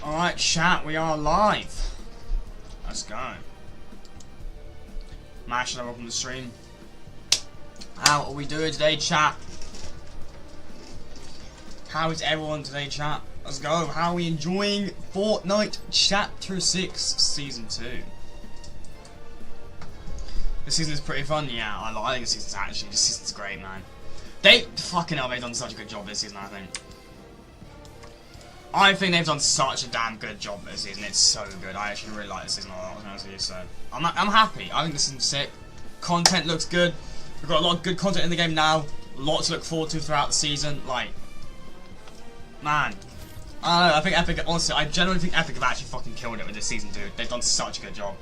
Alright, chat, we are live. Let's go. Mash, should I open the stream? How are we doing today, chat? How is everyone today, chat? Let's go. How are we enjoying Fortnite Chapter 6 Season 2? This season is pretty fun, yeah. I think this season's great, man. They've done such a good job this season, I think. I think they've done such a damn good job this season. It's so good. I actually really like this season a lot, honestly, so I'm happy. I think this season's sick. Content looks good. We've got a lot of good content in the game now. A lot to look forward to throughout the season. Like, man, I don't know. I think Epic, honestly, I genuinely think Epic have actually fucking killed it with this season, dude. They've done such a good job.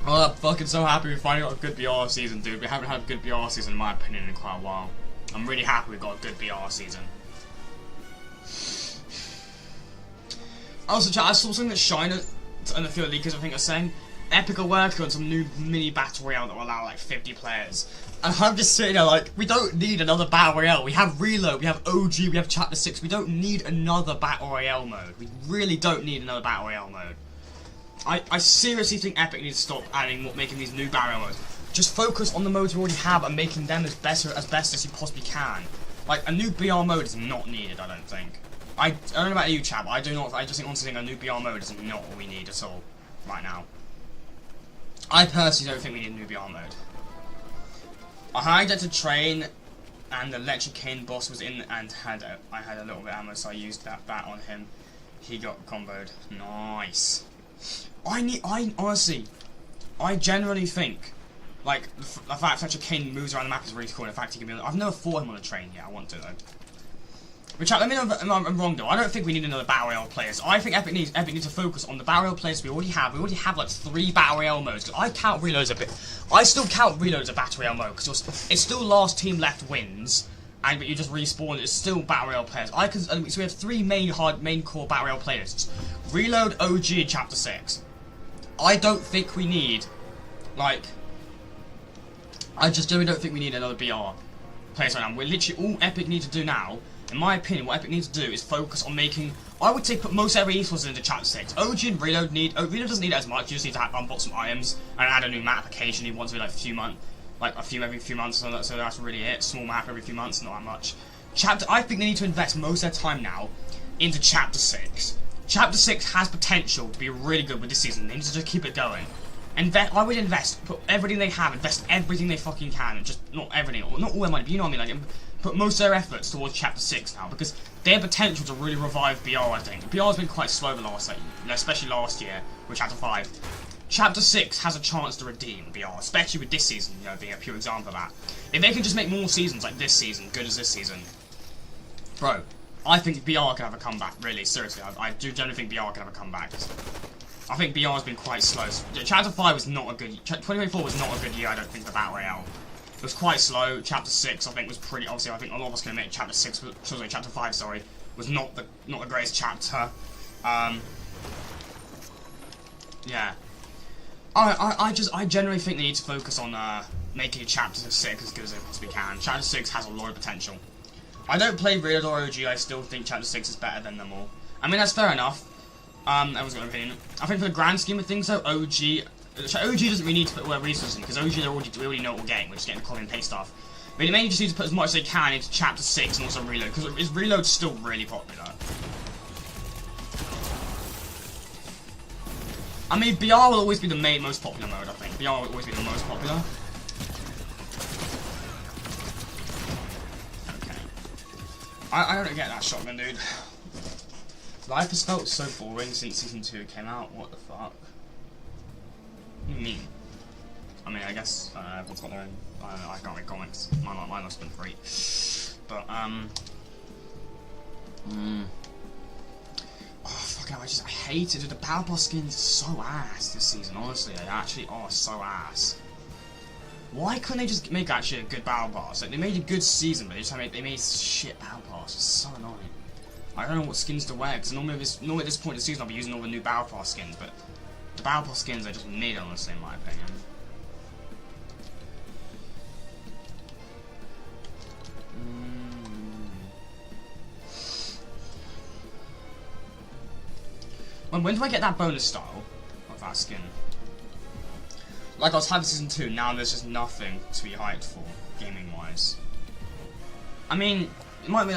Oh, I'm fucking so happy we finally got a good BR season, dude. We haven't had a good BR season, in my opinion, in quite a while. I'm really happy we got a good BR season. Also, chat, I saw something that Shiner and a few leakers, I think, are saying Epic are working on some new mini battle royale that will allow like 50 players. And I'm just sitting there like, we don't need another battle royale. We have Reload, we have OG, we have Chapter 6. We don't need another battle royale mode. We really don't need another battle royale mode. I seriously think Epic needs to stop making these new battle royale modes. Just focus on the modes we already have and making them as best as you possibly can. Like, a new BR mode is not needed, I don't think. I don't know about you, chat, but I just think honestly a new BR mode is not what we need at all right now. I personally don't think we need a new BR mode. I hijacked a train and the electric cane boss was in and I had a little bit of ammo, so I used that bat on him. He got comboed. Nice. I honestly, I generally think, like, the fact that a cane moves around the map is really cool. In fact, he can be. I've never fought him on a train yet. I want to though. But chat, let me know if I'm wrong though. I don't think we need another battle royale players. I think Epic needs to focus on the battle royale players we already have. We already have like 3 battle royale modes. I count reloads a bit. I still count reloads a battle royale mode because it's still last team left wins, but you just respawn. It's still battle royale players. So we have 3 main core battle royale players: Reload, OG, and Chapter 6. I don't think we need, like, I just don't think we need another BR players right now. We're literally all Epic need to do now. In my opinion, what Epic needs to do is focus on making, I would say, put most every esports into Chapter 6. OG and Reload Reload doesn't need it as much. You just need to unbox some items and add a new map occasionally once every like every few months. So that's really it. Small map every few months, not that much. I think they need to invest most of their time now into Chapter 6. Chapter 6 has potential to be really good with this season. They need to just keep it going. I would put everything they have, invest everything they fucking can, and just not everything, or not all their money, but you know what I mean, like, put most of their efforts towards Chapter 6 now, because they have potential to really revive BR, I think. BR has been quite slow the last, especially last year with Chapter 5. Chapter 6 has a chance to redeem BR, especially with this season, you know, being a pure example of that. If they can just make more seasons like this season, good as this season, bro, I think BR can have a comeback, really, seriously. I do generally think BR can have a comeback. I think BR has been quite slow. Chapter 5 was not a good... 2024 was not a good year, I don't think, for Battle Royale. It was quite slow. Chapter 6, I think, was pretty... Obviously, I think a lot of us can admit Chapter 5, sorry, was not the greatest chapter. Yeah. I generally think they need to focus on making Chapter 6 as good as they possibly can. Chapter 6 has a lot of potential. I don't play Reload or OG, I still think Chapter 6 is better than them all. I mean, that's fair enough. Everyone's got an opinion. I think for the grand scheme of things, though, OG doesn't really need to put all their resources in, because OG, we already know what we're getting. We're just getting the copy and paste stuff. But they mainly just need to put as much as they can into Chapter 6 and also Reload, because Reload's still really popular. I mean, BR will always be the most popular mode, I think. BR will always be the most popular. I don't get that shotgun, dude. Life has felt so boring since Season 2 came out. What the fuck? What do you mean? I mean, I guess everyone's got their own. I can't read comics. Mine must have been free. But oh fucking! I hate it. Dude, the Power Pass skins are so ass this season. Honestly, they actually are so ass. Why couldn't they just make actually a good Battle Pass? Like, they made a good season, but they made shit Battle Pass. It's so annoying. I don't know what skins to wear, because normally at this point in the season I'll be using all the new Battle Pass skins, but the Battle Pass skins are just mid, honestly, in my opinion. When do I get that bonus style of that skin? Like I was hyped for Season 2, now there's just nothing to be hyped for, gaming-wise. I mean, it might be,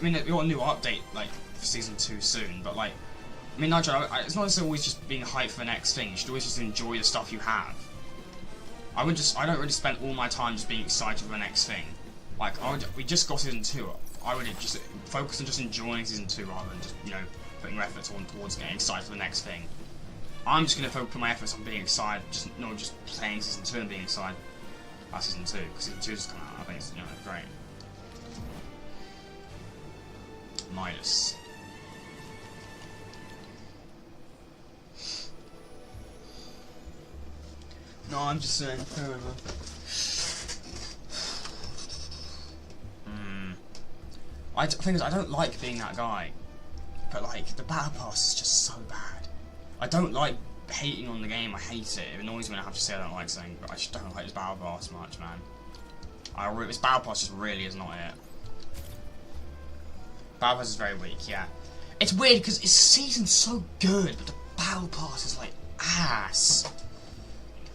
we got a new update, like, for Season 2 soon, but like, I mean, Nigel, it's not always just being hyped for the next thing, you should always just enjoy the stuff you have. I don't really spend all my time just being excited for the next thing. Like, we just got Season 2, I would just focus on just enjoying Season 2 rather than just, you know, putting my efforts towards getting excited for the next thing. I'm just going to put my efforts on being excited, just playing Season 2 and being excited about Season 2, because Season 2 just come out, I think it's, you know, great. Midas. No, I'm just saying, fair enough. The thing is, I don't like being that guy, but like, the Battle Pass is just so bad. I don't like hating on the game, I hate it. It annoys me when I have to say I don't like something, but I just don't like this Battle Pass much, man. This Battle Pass just really is not it. Battle Pass is very weak, yeah. It's weird because its season's so good, but the Battle Pass is like ass.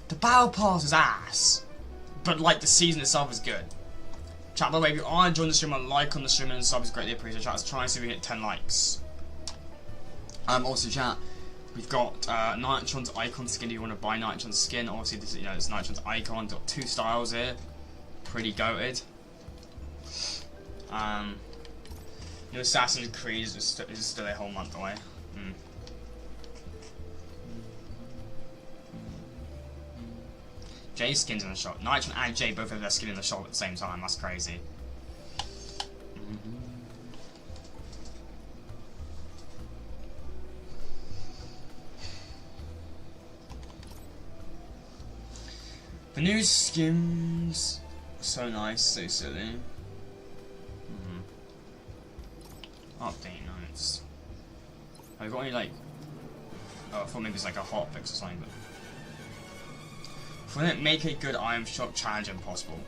The Battle Pass is ass, but like the season itself is good. Chat, by the way, if you are enjoying the stream, a like on the stream and sub is greatly appreciated. Chat, let's try and see if we hit 10 likes. Also, chat, we've got Nitron's icon skin. Do you want to buy Nitron's skin? Obviously, this, you know, it's Nitron's icon. It's got 2 styles here. Pretty goated. New Assassin's Creed is still a whole month away. Jay's skin's in the shop. Nitron and Jay both have their skin in the shop at the same time. That's crazy. The new skins are so nice, so silly. Update notes. Have you got any like? Oh, I thought maybe it's like a hotfix or something, but. Wouldn't it make a good item shop challenge impossible?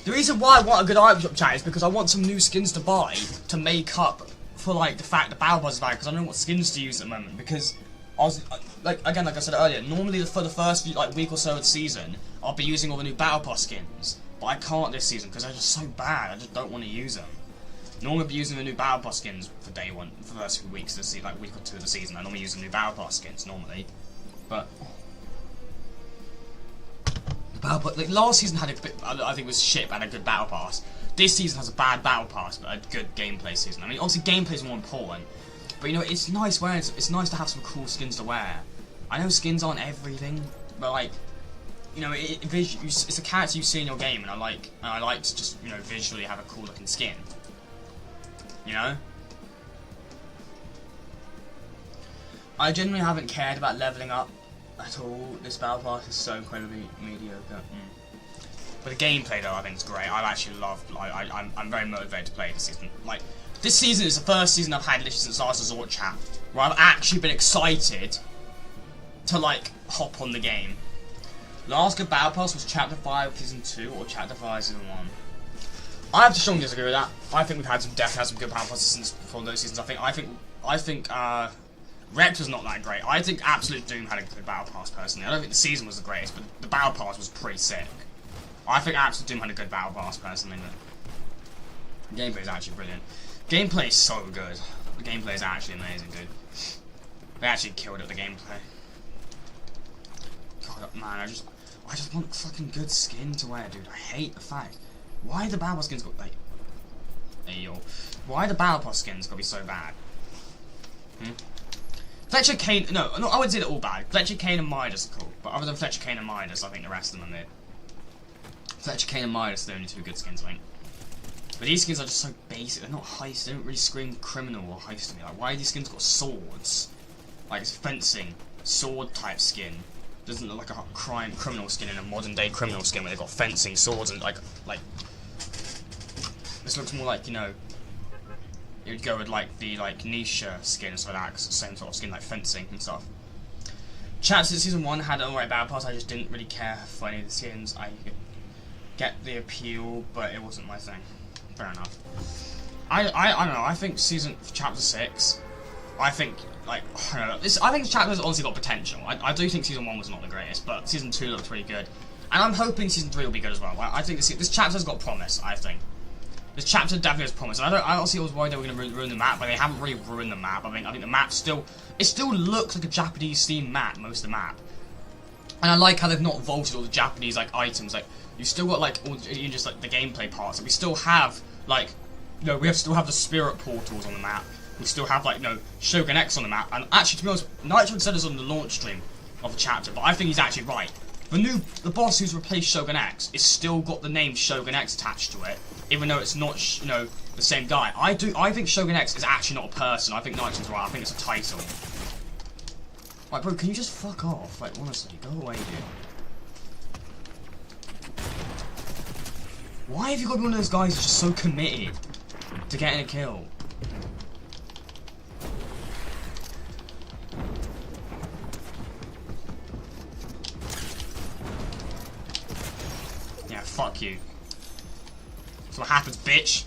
The reason why I want a good item shop challenge is because I want some new skins to buy to make up for like the fact that Battle Pass is bad, because I don't know what skins to use at the moment. Because I was like I said earlier, normally for the first few, like week or so of the season, I'll be using all the new Battle Pass skins, but I can't this season because they're just so bad. I just don't want to use them. Normally I'll be using the new Battle Pass skins for day one, for the first few weeks of the like week or two of the season. I normally use the new Battle Pass skins normally, but. Battle Pass, like last season had a bit, I think it was shit, but had a good Battle Pass. This season has a bad Battle Pass, but a good gameplay season. I mean, obviously gameplay is more important, but you know, it's nice wearing. It's nice to have some cool skins to wear. I know skins aren't everything, but like, you know, it's a character you see in your game, and I like to just, you know, visually have a cool looking skin. You know. I genuinely haven't cared about leveling up at all. This Battle Pass is so incredibly mediocre. But the gameplay though, I think is great. I've actually loved. I'm very motivated to play this season. Like, this season is the first season I've had literally since Last Resort chat where I've actually been excited to like hop on the game. Last good Battle Pass was Chapter 5 Season 2 or Chapter 5 Season 1. I have to strongly disagree with that. I think we've definitely had some good Battle Passes for those seasons. I think Rex was not that great. I think Absolute Doom had a good Battle Pass personally. I don't think the season was the greatest, but the Battle Pass was pretty sick. I think Absolute Doom had a good Battle Pass personally, but the gameplay is actually brilliant. Gameplay is so good. The gameplay is actually amazing, dude. They actually killed it, the gameplay. God, man, I just want fucking good skin to wear, dude. I hate the fact. Why the Battle Pass skins got like... Hey, yo. Why the Battle Pass skins gotta be so bad? Fletcher, Kane... No, I wouldn't say they're all bad. Fletcher, Kane, and Midas are cool. But other than Fletcher, Kane, and Midas, I think the rest of them are mid. Fletcher, Kane, and Midas are the only 2 good skins, I think. But these skins are just so basic. They're not heist. They don't really scream criminal or heist to me. Like, why are these skins got swords? Like, it's fencing. Sword type skin. Doesn't look like a criminal skin in a modern day criminal skin where they've got fencing, swords, and like... This looks more like, you know... It would go with like the Nisha skin and stuff like that, cause it's the same sort of skin, like fencing and stuff. Chats in Season 1 had an alright Battle Pass. I just didn't really care for any of the skins. I get the appeal, but it wasn't my thing. Fair enough. I don't know, I think Chapter 6, I think like, I don't know. I think this chapter has honestly got potential. I do think season 1 was not the greatest, but season 2 looks pretty good. And I'm hoping season 3 will be good as well. I think this chapter's got promise, I think. This chapter definitely has promise. And I honestly was worried they were going to ruin the map, but they haven't really ruined the map. I think the map still looks like a Japanese themed map, most of the map. And I like how they've not vaulted all the Japanese like items. Like you've still got like all even just like the gameplay parts. And we still have like still have the spirit portals on the map. We still have like Shogun X on the map. And actually, to be honest, Nitro said this on the launch stream of the chapter, but I think he's actually right. The boss who's replaced Shogun X is still got the name Shogun X attached to it, even though it's not the same guy. I think Shogun X is actually not a person. I think Nitro's right. I think it's a title. Like, bro, can you just fuck off? Like, honestly, go away, dude. Why have you got one of those guys who's just so committed to getting a kill? Yeah, fuck you. That's what happens, bitch.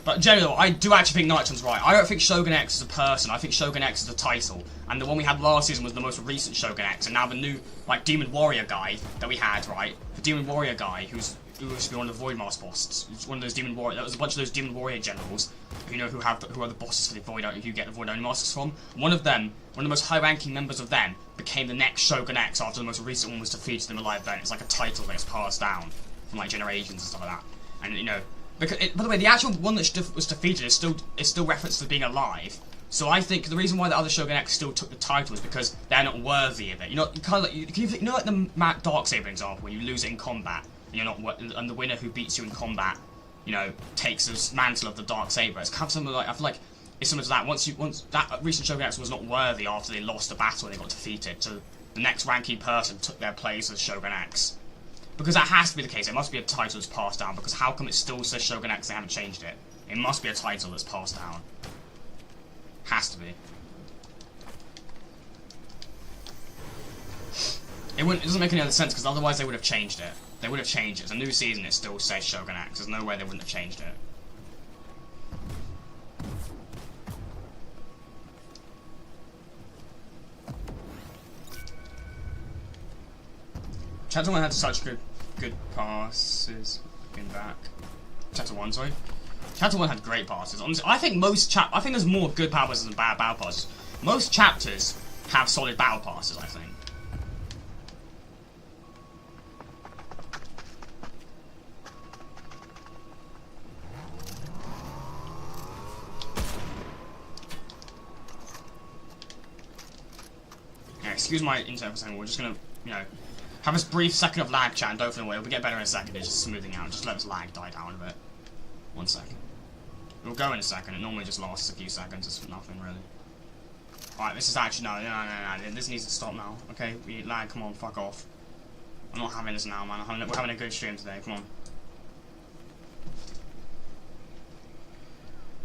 But in general, I do actually think Nitron's right. I don't think Shogun X is a person. I think Shogun X is a title. And the one we had last season was the most recent Shogun X. And now the new, like, Demon Warrior guy that we had, right? The Demon Warrior guy who used to be one of the Void Mask bosses. It's one of those Demon Warrior. There was a bunch of those Demon Warrior generals who who are the bosses for the Void, who get the Void Only Masks from. One of the most high-ranking members of them, became the next Shogun X after the most recent one was defeated in the live event. It's like a title that gets passed down from like generations and stuff like that. And because by the way, the actual one that was defeated is still referenced to being alive. So I think the reason why the other Shogun X still took the title is because they're not worthy of it. You kind of like the Darksaber example, when you lose it in combat and you're not, and the winner who beats you in combat, takes the mantle of the Darksaber. It's kind of similar. Like I feel like it's similar to that. Once that recent Shogun X was not worthy after they lost the battle and they got defeated, so the next ranking person took their place as Shogun X. Because that has to be the case. It must be a title that's passed down. Because how come it still says Shogun X? They haven't changed it. It must be a title that's passed down. Has to be. It doesn't make any other sense because otherwise they would have changed it. They would have changed it. It's a new season. It still says Shogun X. There's no way they wouldn't have changed it. Chapter 1 had such good passes. Looking back. Chapter 1, sorry. Chapter 1 had great passes. Honestly, I think there's more good battle passes than bad battle passes. Most chapters have solid battle passes, I think. Yeah, excuse my internet for a second. We're just gonna, have this brief second of lag chat and don't feel away. We'll get better in a second. It's just smoothing out. Just let this lag die down a bit. 1 second. It'll go in a second. It normally just lasts a few seconds. It's nothing really. Alright, this is actually no. This needs to stop now. Okay, lag. Come on, fuck off. I'm not having this now, man. We're having a good stream today. Come on.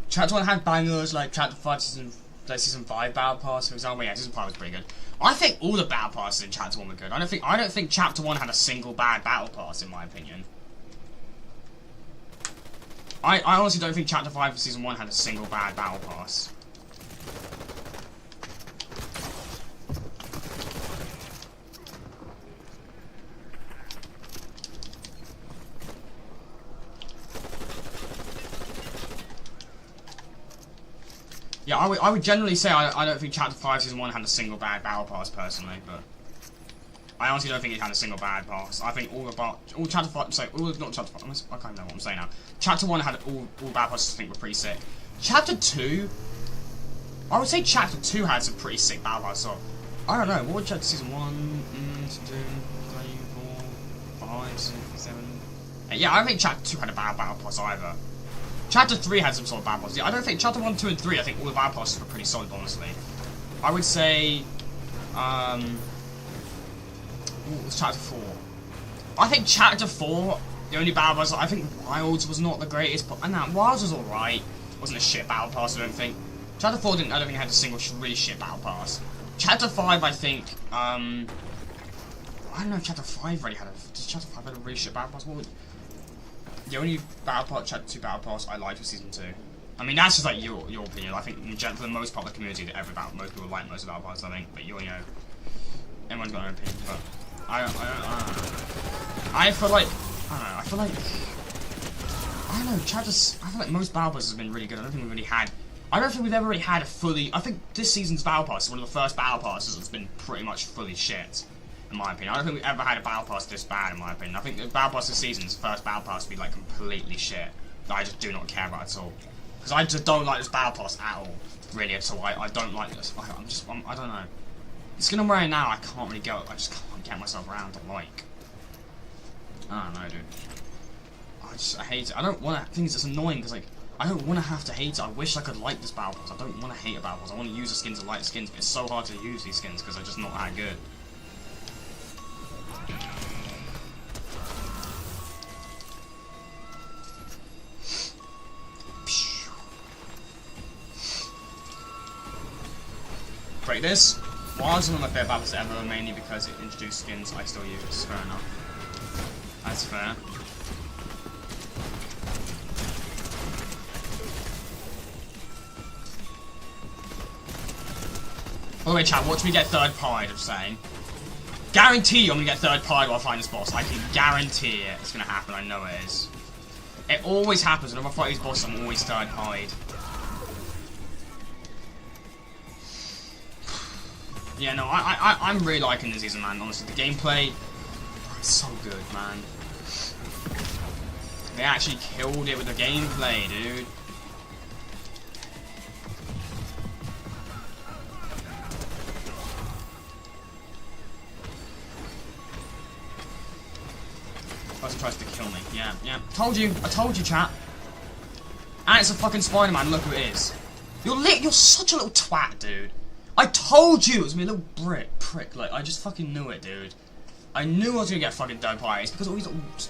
Chapter 1 had bangers like Chapter 5 Season 5 Battle Pass, for example. Yeah, Season 5 was pretty good. I think all the Battle Passes in Chapter 1 were good. I don't think Chapter 1 had a single bad Battle Pass, in my opinion. I honestly don't think Chapter 5 of Season 1 had a single bad Battle Pass. Yeah, I would generally say I don't think Chapter 5 Season 1 had a single bad Battle Pass, personally, but I honestly don't think it had a single bad pass. I think all Chapter 5, not Chapter 5, I can't know what I'm saying now. Chapter 1 had all bad passes I think were pretty sick. Chapter 2, I would say Chapter 2 had some pretty sick battle passes, so I don't know, what would Chapter Season 1, 2, 3, 4, 5, 6, 7, 8, yeah, I don't think Chapter 2 had a bad battle pass either. Chapter 3 had some sort of battle passes. Yeah, I don't think Chapter 1, 2, and 3, I think all the battle passes were pretty solid, honestly. I would say, what was Chapter 4? I think Chapter 4, the only battle pass, I think Wilds was not the greatest, but Wilds was alright. Wasn't a shit battle pass, I don't think. Chapter 4 I don't think it had a single really shit battle pass. Chapter 5, I think, I don't know if Chapter 5 really had does Chapter 5 have a really shit battle pass? The only battle pass, Chapter 2 battle pass I liked was Season 2. I mean, that's just like your opinion. I think for the most part of the community, that most people like most of Battle Passes, I think. But you know, everyone's got their own opinion. But I don't know. I feel like I don't know. I feel like most Battle Passes have been really good. I don't think we've ever really had a fully. I think this season's Battle Pass is one of the first Battle Passes that's been pretty much fully shit. In my opinion, I don't think we've ever had a Battle Pass this bad. In my opinion, I think the Battle Pass this season's first Battle Pass would be like completely shit. That I just do not care about at all. Because I just don't like this Battle Pass at all, really at all. I don't like this. I don't know. The skin I'm wearing now, I can't really go. I just can't get myself around to like. I don't know, dude. I hate it. I don't want to. Things it's annoying because like I don't want to have to hate it. I wish I could like this Battle Pass. I don't want to hate a Battle Pass. I want to use the skins to like the skins, but it's so hard to use these skins because they're just not that good. Break this. Well, it's one of my favourite battles ever, mainly because it introduced skins I still use. Fair enough. That's fair. By the way, chat, watch me get third pied, I'm saying. Guarantee you I'm gonna get third pied while I find this boss. I can guarantee it. It's gonna happen, I know it is. It always happens. Whenever I fight these bosses, I'm always third pied. Yeah, no, I'm really liking this season, man. Honestly, the gameplay, it's so good, man. They actually killed it with the gameplay, dude. Person tries to kill me. Yeah. I told you, chat. And it's a fucking Spider-Man. Look who it is. You're such a little twat, dude. I told you it was me, a little prick. Like, I just fucking knew it, dude. I knew I was gonna get fucking third party. It's because all these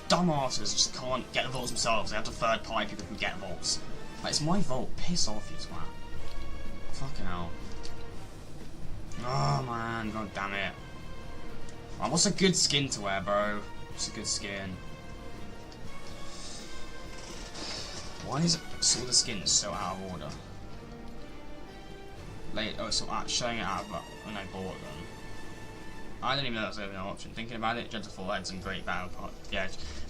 dumbasses just can't get the votes themselves. They have to third party people who get votes. Like, it's my vote. Piss off, you twat. Fucking hell. Oh man, god damn it. Right, what's a good skin to wear, bro? What's a good skin? Why is all the skins so out of order? Showing it out when I bought them. I didn't even know that was even an option. Thinking about it, Chapter 4 had some great battle passes. Yeah,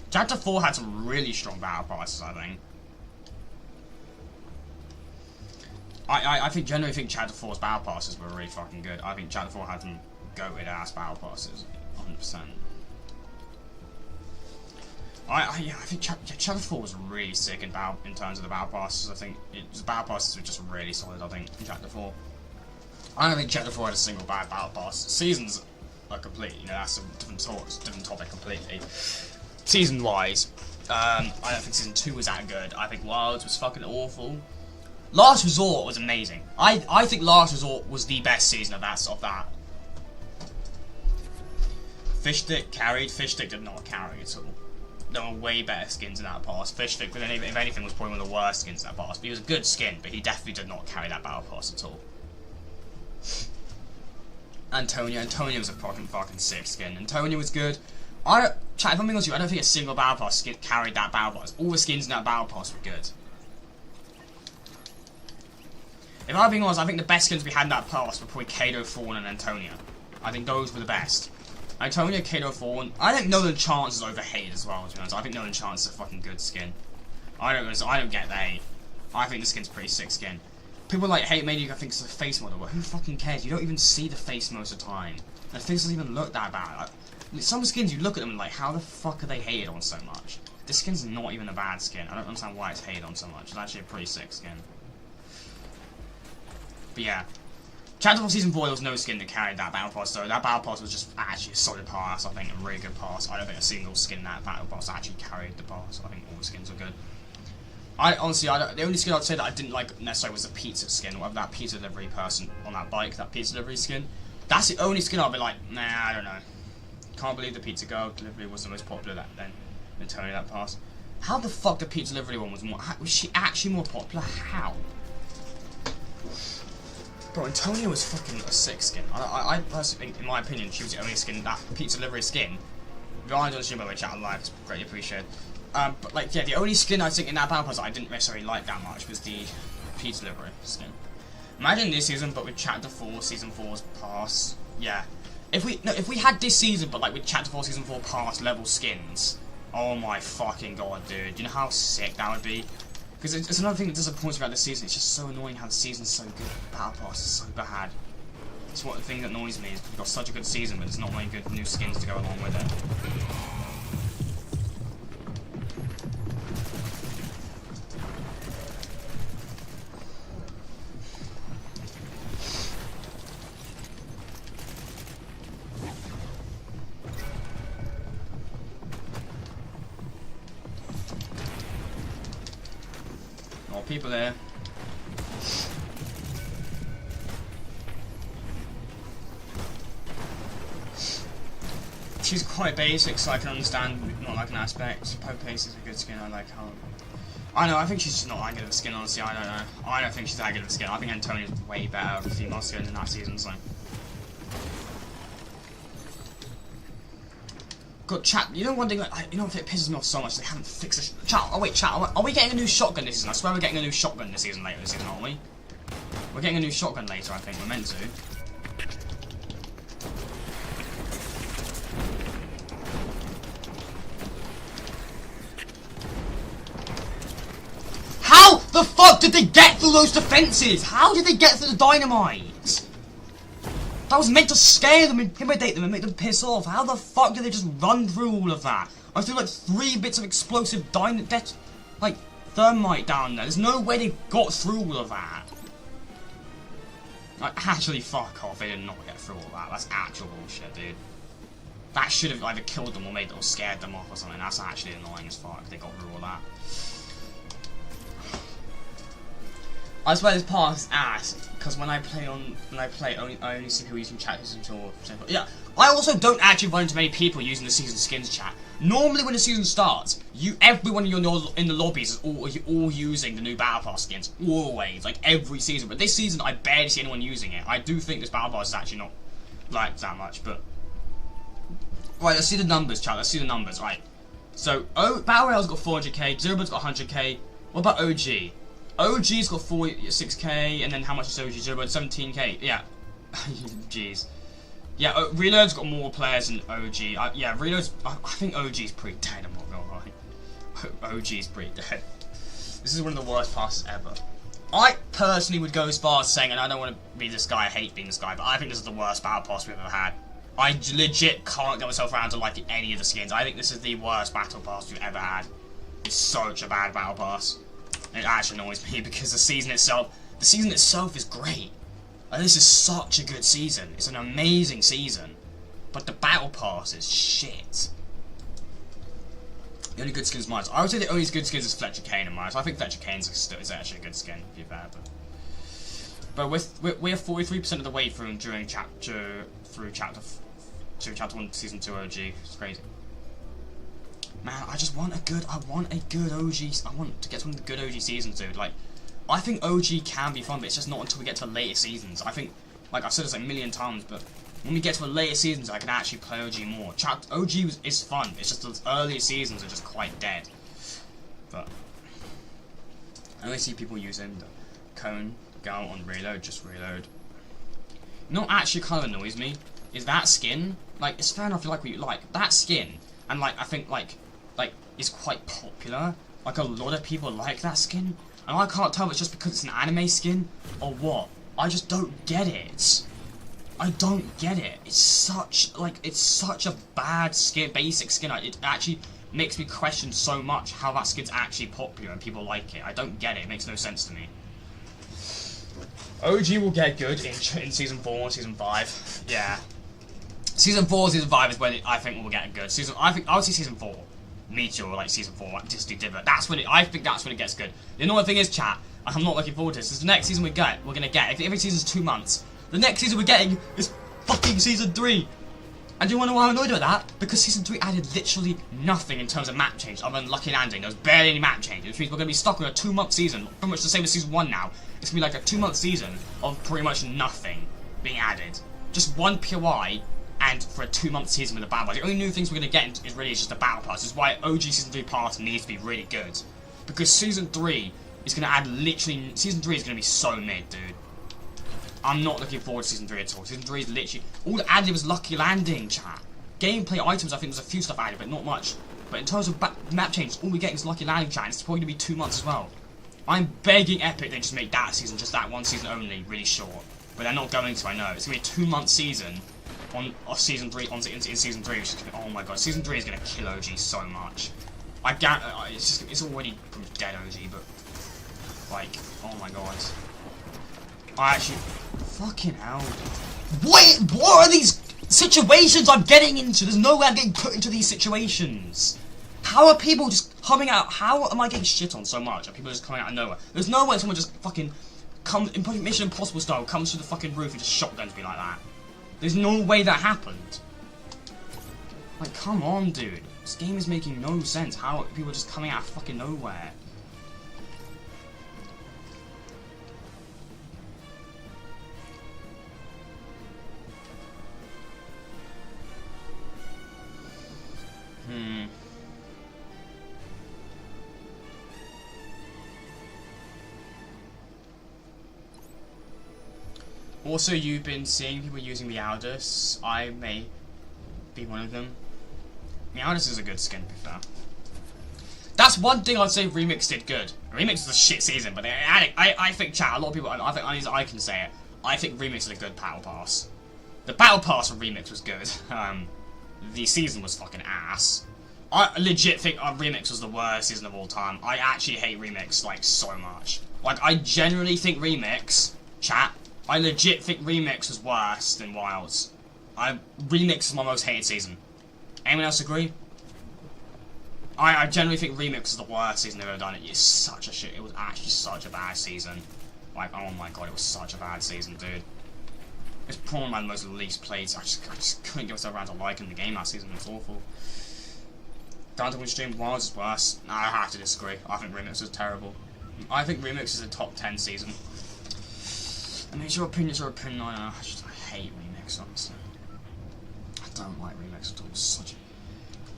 Chapter 4 had some really strong battle passes, I think. I generally think Chapter 4's battle passes were really fucking good. I think Chapter 4 had some goated ass battle passes, 100%. I think Chapter 4 was really sick in terms of the battle passes. I think the battle passes were just really solid. I think in Chapter 4. I don't think Chapter 4 had a single bad battle pass. Seasons are complete. You know, that's a different topic completely. Season-wise, I don't think Season 2 was that good. I think Wilds was fucking awful. Last Resort was amazing. I think Last Resort was the best season of that. Fish Stick carried. Fish Stick did not carry at all. There were way better skins in that pass. Fish Stick, if anything, was probably one of the worst skins in that pass. But he was a good skin, but he definitely did not carry that battle pass at all. Antonio was a fucking sick skin. Antonio was good. Chat, if I'm being honest with you, I don't think a single battle pass skin carried that battle pass. All the skins in that battle pass were good. If I'm being honest, I think the best skins we had in that pass were probably Kato, Fawn, and Antonio. I think those were the best. Antonio, Kato, Fawn. I think Nolan Chance is overhated as well, to be honest. I think Nolan Chance is a fucking good skin. I don't get the hate. I think the skin's a pretty sick skin. People like hate maybe I think it's a face model, but who fucking cares? You don't even see the face most of the time. The face doesn't even look that bad. Like, some skins you look at them and like, how the fuck are they hated on so much? This skin's not even a bad skin. I don't understand why it's hated on so much. It's actually a pretty sick skin. But yeah. Chapter 4 Season 4, there was no skin that carried that battle pass, so that battle pass was just actually a solid pass, I think, a really good pass. I don't think a single skin in that battle pass actually carried the pass. I think all the skins were good. Honestly, the only skin I'd say that I didn't like necessarily was the pizza skin, whatever that pizza delivery person on that bike, that pizza delivery skin. That's the only skin I'd be like, nah, I don't know. Can't believe the pizza girl delivery was the most popular then turning that pass. How the fuck the pizza delivery one was more? Was she actually more popular? How? Bro, Antonio was fucking a sick skin. I personally think, in my opinion, she was the only skin, that pizza delivery skin. If you want to stream by the way, chat live, it's greatly appreciated. But like, yeah, the only skin I think in that battle pass I didn't necessarily like that much was the pizza delivery skin. Imagine this season, but with Chapter 4, Season 4's pass. Yeah. If we had this season, but like with Chapter 4, Season 4 pass level skins. Oh my fucking god, dude. You know how sick that would be? Because it's another thing that disappoints me about this season. It's just so annoying how the season's so good. Battle Pass is so bad. It's what the thing that annoys me is we've got such a good season, but there's not many good new skins to go along with it. More people there. She's quite basic, so I can understand not like an aspect. Popace is a good skin. I like how. I know. I think she's just not that good of a skin. Honestly, I don't know. I don't think she's that good of a skin. I think Antonia's way better of a female skin in that season. So. God, chat. You know one thing. Like, you know what? It pisses me off so much. They haven't fixed this. Chat. Oh wait, chat. Are we getting a new shotgun this season? I swear we're getting a new shotgun this season later this season, aren't we? We're getting a new shotgun later. I think we're meant to. How the fuck did they get through those defenses? How did they get through the dynamite? That was meant to scare them, intimidate them, and make them piss off. How the fuck did they just run through all of that? I threw like 3 bits of explosive like thermite down there. There's no way they got through all of that. Like, actually, fuck off. They did not get through all that. That's actual bullshit, dude. That should have either killed them or made them or scared them off or something. That's actually annoying as fuck. They got through all that. I swear this part is ass, because when I play, I only see people using chat until yeah. I also don't actually run into many people using the season skins chat. Normally when the season starts, everyone in the lobbies is all using the new Battle Pass skins. Always, like every season. But this season I barely see anyone using it. I do think this Battle Pass is actually not liked that much, but right, let's see the numbers, chat. Let's see the numbers, right. So Battle Royale's got 400k, Zerobird's got 100k. What about OG? OG's got 6k, and then how much is OG? Zero, 17k. Yeah. Jeez. Yeah, Reload's got more players than OG. Yeah, Reload's. I think OG's pretty dead, I'm not gonna lie. OG's pretty dead. This is one of the worst passes ever. I personally would go as far as saying, and I don't want to be this guy, I hate being this guy, but I think this is the worst battle pass we've ever had. I legit can't get myself around to liking any of the skins. I think this is the worst battle pass we've ever had. It's such a bad battle pass. It actually annoys me because the season itself is great. Like, this is such a good season. It's an amazing season. But the battle pass is shit. The only good skins mine. I would say the only good skins is Fletcher Kane in mine. So I think Fletcher Kane is actually a good skin, to be fair. But we're 43% of the way through chapter 1 season 2 OG. It's crazy. Man, I want a good OG. I want to get to one of the good OG seasons, dude. Like, I think OG can be fun, but it's just not until we get to the later seasons. I think, like I've said this like a million times, but when we get to the later seasons, I can actually play OG more. OG is fun. It's just the earlier seasons are just quite dead. But I only see people using the cone, go on reload, just reload. You know what actually kind of annoys me is that skin. Like, it's fair enough you like what you like. That skin, and like I think like is quite popular. Like, a lot of people like that skin, and I can't tell if it's just because it's an anime skin or what. I just don't get it. I don't get it. It's such a bad skin, basic skin. It actually makes me question so much how that skin's actually popular and people like it. I don't get it. It makes no sense to me. OG will get good in season 4, season 5. Yeah. Season 4, season 5 is when I think we'll get good. I would say season 4. Meteor, or like season 4, like Disney Divot. I think that's when it gets good. The annoying thing is, chat, I'm not looking forward to this. This is the next season we're gonna get. If every season's 2 months, the next season we're getting is fucking season 3. And do you wanna know why I'm annoyed about that? Because season 3 added literally nothing in terms of map change other than Lucky Landing. There was barely any map change, which means we're gonna be stuck on a 2-month season, pretty much the same as season 1 now. It's gonna be like a 2-month season of pretty much nothing being added. Just one POI. And for a 2-month season with a battle pass, the only new things we're going to get is really just a battle pass. This is why OG season 3 pass needs to be really good, because season 3 It's gonna add literally. Season 3 is gonna be so mid, dude. I'm not looking forward to Season 3 at all. Season 3 is literally all it added was Lucky Landing, chat. Gameplay items, I think there's a few stuff added, but not much. But in terms of map changes, all we get is Lucky Landing, chat. And it's probably gonna be 2 months as well. I'm begging Epic they just make that season, just that one season only, really short. But they're not going to. I know it's gonna be a 2-month season of Season 3 in Season 3, which is gonna, oh my god, Season 3 is gonna kill OG so much. I can't. It's already dead OG, but like, oh my god. I actually, fucking hell. What are these situations I'm getting into? There's no way I'm getting put into these situations. How are people just coming out? How am I getting shit on so much? Are people just coming out of nowhere? There's no way someone just fucking Mission Impossible style comes through the fucking roof and just shotguns me like that. There's no way that happened. Like, come on, dude. This game is making no sense. How are people just coming out of fucking nowhere? Also, you've been seeing people using Meowdus. I may be one of them. Meowdus is a good skin, to be fair. That's one thing I'd say Remix did good. Remix is a shit season, but I think, chat, a lot of people, I think I can say it, I think Remix is a good Battle Pass. The Battle Pass for Remix was good. The season was fucking ass. I legit think Remix was the worst season of all time. I actually hate Remix, like, so much. Like, I genuinely think Remix, chat, I legit think Remix was worse than Wilds. Remix is my most hated season. Anyone else agree? I generally think Remix is the worst season they've ever done. It is such a shit. It was actually such a bad season. Like, oh my god, it was such a bad season, dude. It's probably my most least played. I just couldn't get myself around to liking the game that season. It was awful. Down to which stream Wilds is worse. Nah, I have to disagree. I think Remix is terrible. I think Remix is a top 10 season. I mean, it's your opinion, it's your opinion. I hate Remix, honestly. I don't like Remix at all. It was such a...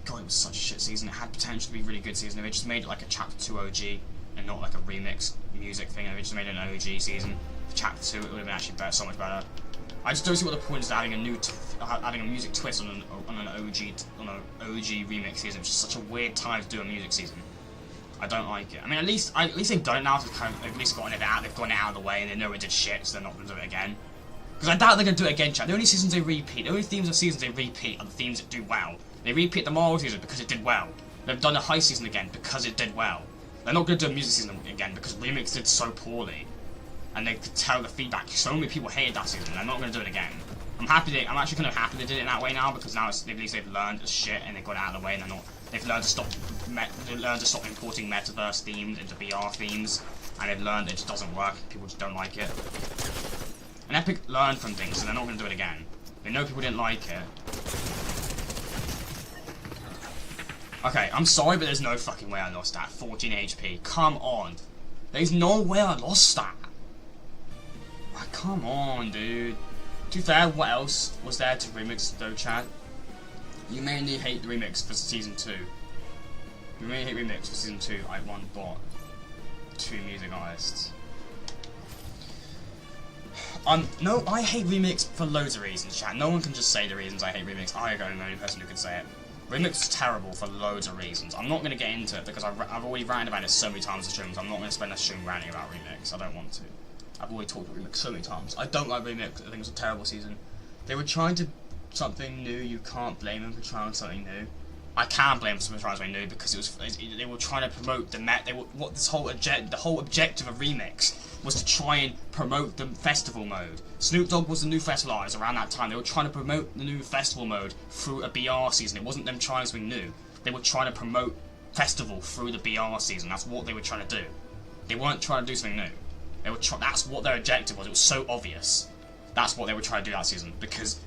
God, it was such a shit season. It had potential to be a really good season. If they just made it like a Chapter 2 OG and not like a remix music thing. If they just made it an OG season for Chapter 2, it would have been actually better, so much better. I just don't see what the point is of adding a new, adding a music twist on an OG remix season. It's just such a weird time to do a music season. I don't like it. I mean, at least they've done it now. They've at least gotten it out. They've gotten it out of the way, and they know it did shit, so they're not going to do it again. Because I doubt they're going to do it again, chat. The only seasons they repeat, the only themes of seasons they repeat are the themes that do well. They repeat the Marvel season because it did well. They've done the High season again because it did well. They're not going to do a music season again because Remix did so poorly, and they could tell the feedback. So many people hated that season. They're not going to do it again. I'm actually kind of happy they did it in that way now, because now at least they've learned the shit and they got it out of the way, and they're not. They've learned to stop. They've learned to stop importing metaverse themes into VR themes, and they've learned it just doesn't work. People just don't like it. And Epic learned from things, and they're not going to do it again. They know people didn't like it. Okay, I'm sorry, but there's no fucking way I lost that. 14 HP. Come on. There's no way I lost that. Like, come on, dude. To be fair, what else was there to remix though, Chad? You mainly hate the remix for season 2. You mainly hate remix for season 2. I one bot. 2 music artists. No, I hate remix for loads of reasons, Chad. No one can just say the reasons I hate remix. I am the only person who can say it. Remix is terrible for loads of reasons. I'm not going to get into it because I've already ranted about it so many times in streams. I'm not going to spend a stream ranting about remix. I don't want to. I've already talked about Remix so many times. I don't like Remix. I think it's a terrible season. They were trying to something new. You can't blame them for trying something new. I can blame them for trying something new because they were trying to promote the the whole objective of Remix was to try and promote the festival mode. Snoop Dogg was the new festival artist around that time. They were trying to promote the new festival mode through a BR season. It wasn't them trying something new. They were trying to promote festival through the BR season. That's what they were trying to do. They weren't trying to do something new. They were that's what their objective was. It was so obvious. That's what they were trying to do that season, because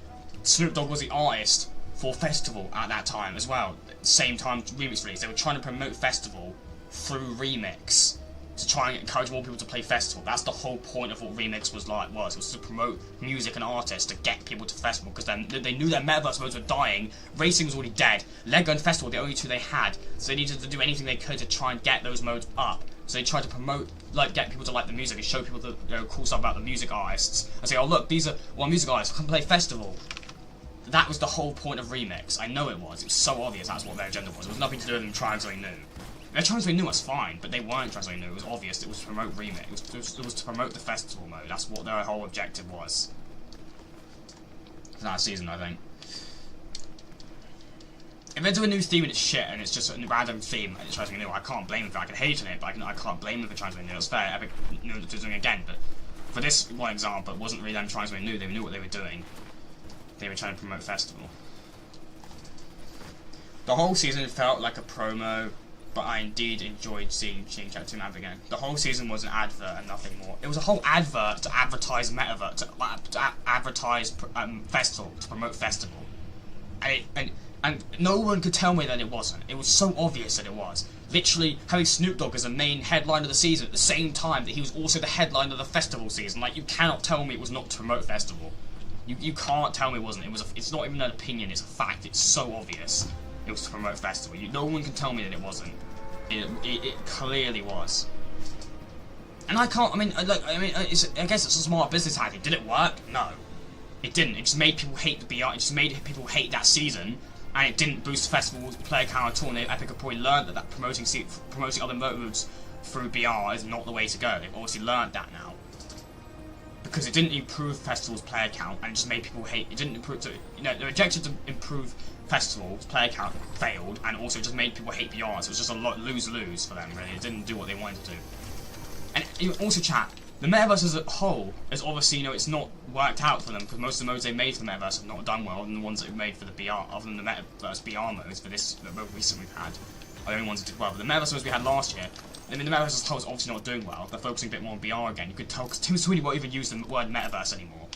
Snoop Dogg was the artist for Festival at that time as well. Same time Remix release. They were trying to promote Festival through Remix to try and encourage more people to play Festival. That's the whole point of what Remix was like. It was to promote music and artists to get people to Festival, because then they knew their metaverse modes were dying. Racing was already dead. Lego and Festival were the only two they had, so they needed to do anything they could to try and get those modes up. So they try to promote, like, get people to like the music and show people the cool stuff about the music artists. And say, oh look, these are music artists, come play festival. That was the whole point of Remix. I know it was. It was so obvious that's what their agenda was. It was nothing to do with them trying something new. If they're trying something new, that's fine, but they weren't trying something new. It was obvious. It was to promote Remix. It was to promote the festival mode. That's what their whole objective was. For that season, I think. If they do a new theme and it's shit, and it's just a random theme and it tries something new, I can't blame them for it. I can hate on it, but I can't blame them for trying something new. It's fair. Epic knew what they're doing again, but for this one example, it wasn't really them trying something new. They knew what they were doing. They were trying to promote festival. The whole season felt like a promo, but I indeed enjoyed seeing Chapter 2 Map again. The whole season was an advert and nothing more. It was a whole advert to advertise Metaverse, to advertise festival, to promote festival. And no one could tell me that it wasn't. It was so obvious that it was. Literally having Snoop Dogg as the main headline of the season at the same time that he was also the headline of the festival season. Like, you cannot tell me it was not to promote festival. You can't tell me it wasn't. It's not even an opinion. It's a fact. It's so obvious. It was to promote festival. No one can tell me that it wasn't. It clearly was. And I can't. I guess it's a smart business tactic. Did it work? No, it didn't. It just made people hate the BR. It just made people hate that season. And it didn't boost festival's player count at all. And Epic have probably learned that promoting other modes through BR is not the way to go. They've obviously learned that now. Because it didn't improve festival's player count, and it just made people hate. It didn't improve. The objective to improve festival's player count failed, and also just made people hate BR. So it was just a lot lose-lose for them. Really, it didn't do what they wanted to do. And also, chat. The metaverse as a whole is obviously, it's not worked out for them, because most of the modes they made for the metaverse have not done well, and the ones that we've made for the BR, other than the metaverse BR modes for this, the most recent we've had, are the only ones that did well. But the metaverse modes we had last year, the metaverse as a whole is obviously not doing well. They're focusing a bit more on BR again. You could tell, because Tim Sweeney won't even use the word metaverse anymore.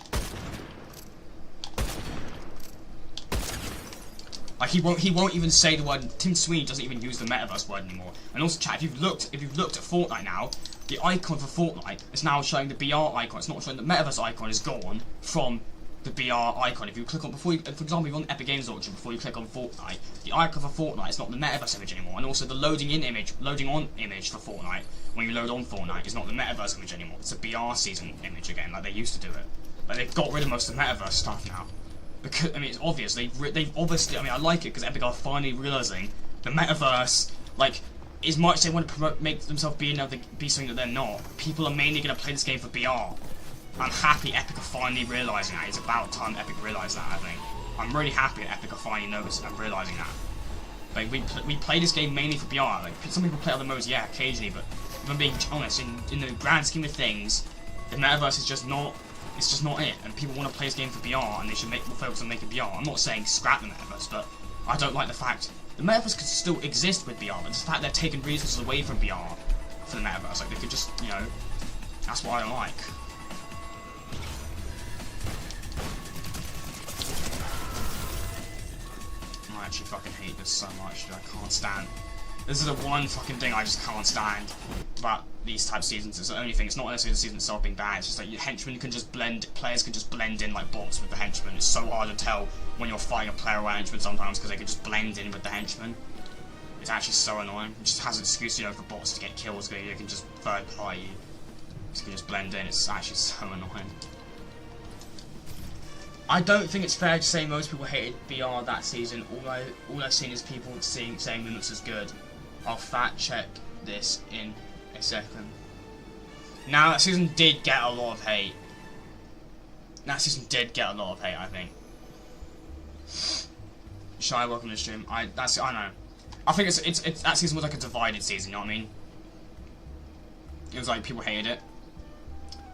Like, he won't even say the word. Tim Sweeney doesn't even use the metaverse word anymore. And also, chat, if you've looked at Fortnite now, the icon for Fortnite is now showing the BR icon. It's not showing the metaverse icon is gone from the BR icon. If you click on for example, you're on Epic Games Launcher before you click on Fortnite, the icon for Fortnite is not the metaverse image anymore. And also the loading on image for Fortnite when you load on Fortnite is not the metaverse image anymore. It's a BR season image again, like they used to do it. Like they've got rid of most of the metaverse stuff now. Because it's obvious they've obviously. I like it because Epic are finally realizing the metaverse, like, as much as they want to make themselves be something that they're not. People are mainly going to play this game for BR. I'm happy Epic are finally realizing that. It's about time Epic realize that. I think I'm really happy that Epic are finally noticing and realizing that. Like we play this game mainly for BR. Like some people play other modes, yeah, occasionally, but if I'm being honest, in the grand scheme of things, the metaverse is just not. It's just not it, and people want to play this game for BR, and they should focus on making BR. I'm not saying scrap the metaverse, but I don't like the fact the metaverse could still exist with BR, but it's the fact they're taking resources away from BR for the metaverse. Like they could just, that's what I don't like. I actually fucking hate this so much, dude. I can't stand. This is the one fucking thing I just can't stand about these type of seasons. It's the only thing. It's not necessarily the season itself being bad. It's just like players can just blend in like bots with the henchmen. It's so hard to tell when you're fighting a player or a henchman sometimes because they can just blend in with the henchmen. It's actually so annoying. It just has an excuse, for bots to get kills. They can just third party you. So you can just blend in. It's actually so annoying. I don't think it's fair to say most people hated BR that season. All I've seen is people saying Linux is good. I'll fact check this in a second. Now that season did get a lot of hate. I think. Shy, welcome to the stream. I know. I think it's that season was like a divided season. You know what I mean? It was like people hated it,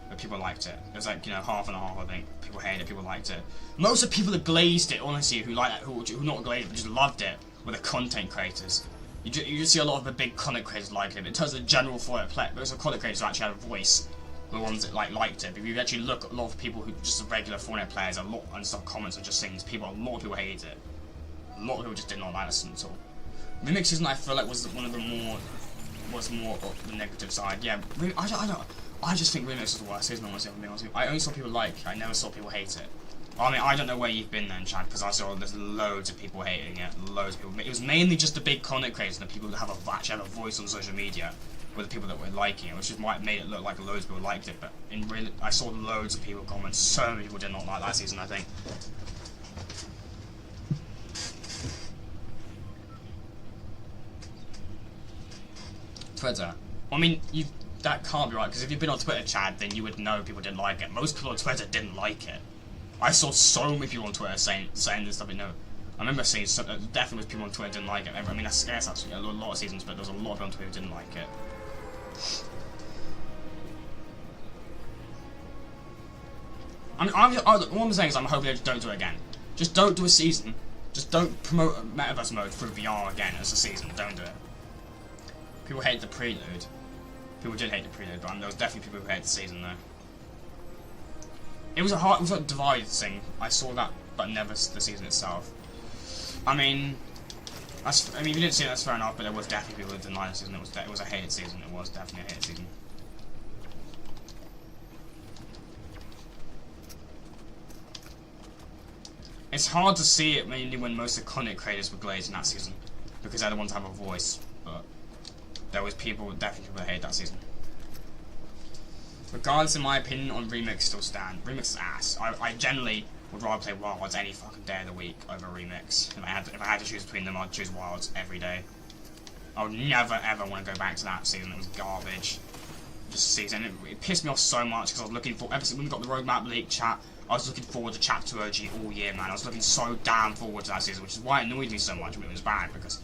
but people liked it. It was like half and half. I think people hated it, people liked it. Most of the people that glazed it, honestly, who not glazed it, but just loved it, were the content creators. You just see a lot of the big content creators like it. But in terms of the general Fortnite play, those are content creators who actually had a voice. The ones that liked it. But if you actually look at a lot of people who just regular Fortnite players, a lot and some comments are just things. A lot of people hated it. A lot of people just did not like it at all. Remix season I feel like was one of the more of the negative side. Yeah, I just think Remix was the worst season. Honestly, I only saw people like it. I never saw people hate it. I don't know where you've been then, Chad, because I saw there's loads of people hating it. Loads of people. It was mainly just the big content creators and the people that actually have a voice on social media were the people that were liking it, which is why it made it look like loads of people liked it. But in real, I saw loads of people comment. So many people did not like that season, I think. Twitter. I mean, that can't be right, because if you've been on Twitter, Chad, then you would know people didn't like it. Most people on Twitter didn't like it. I saw so many people on Twitter saying this stuff. I remember seeing definitely was people on Twitter didn't like it. I mean, I guess actually a lot of seasons, but there was a lot of people on Twitter who didn't like it. What I'm saying is I'm hoping they just don't do it again. Just don't do a season. Just don't promote Metaverse mode through VR again as a season. Don't do it. People hate the prelude. People did hate the prelude, but there was definitely people who hated the season though. It was a divided thing. I saw that, but never the season itself. I mean, if you didn't see it, that's fair enough. But there was definitely people who didn't like the season. It was a hated season. It was definitely a hated season. It's hard to see it mainly when most of the content creators were glazed in that season, because they're the ones who have a voice. But there was definitely people that hate that season. Regardless, in my opinion, on Remix still stand. Remix is ass. I generally would rather play Wilds any fucking day of the week over Remix. If I had to choose between them, I'd choose Wilds every day. I would never ever want to go back to that season. It was garbage. Just season. It pissed me off so much because I was looking for. Ever since when we got the roadmap leak, chat, I was looking forward to Chapter 2 OG all year, man. I was looking so damn forward to that season, which is why it annoyed me so much when it was bad, because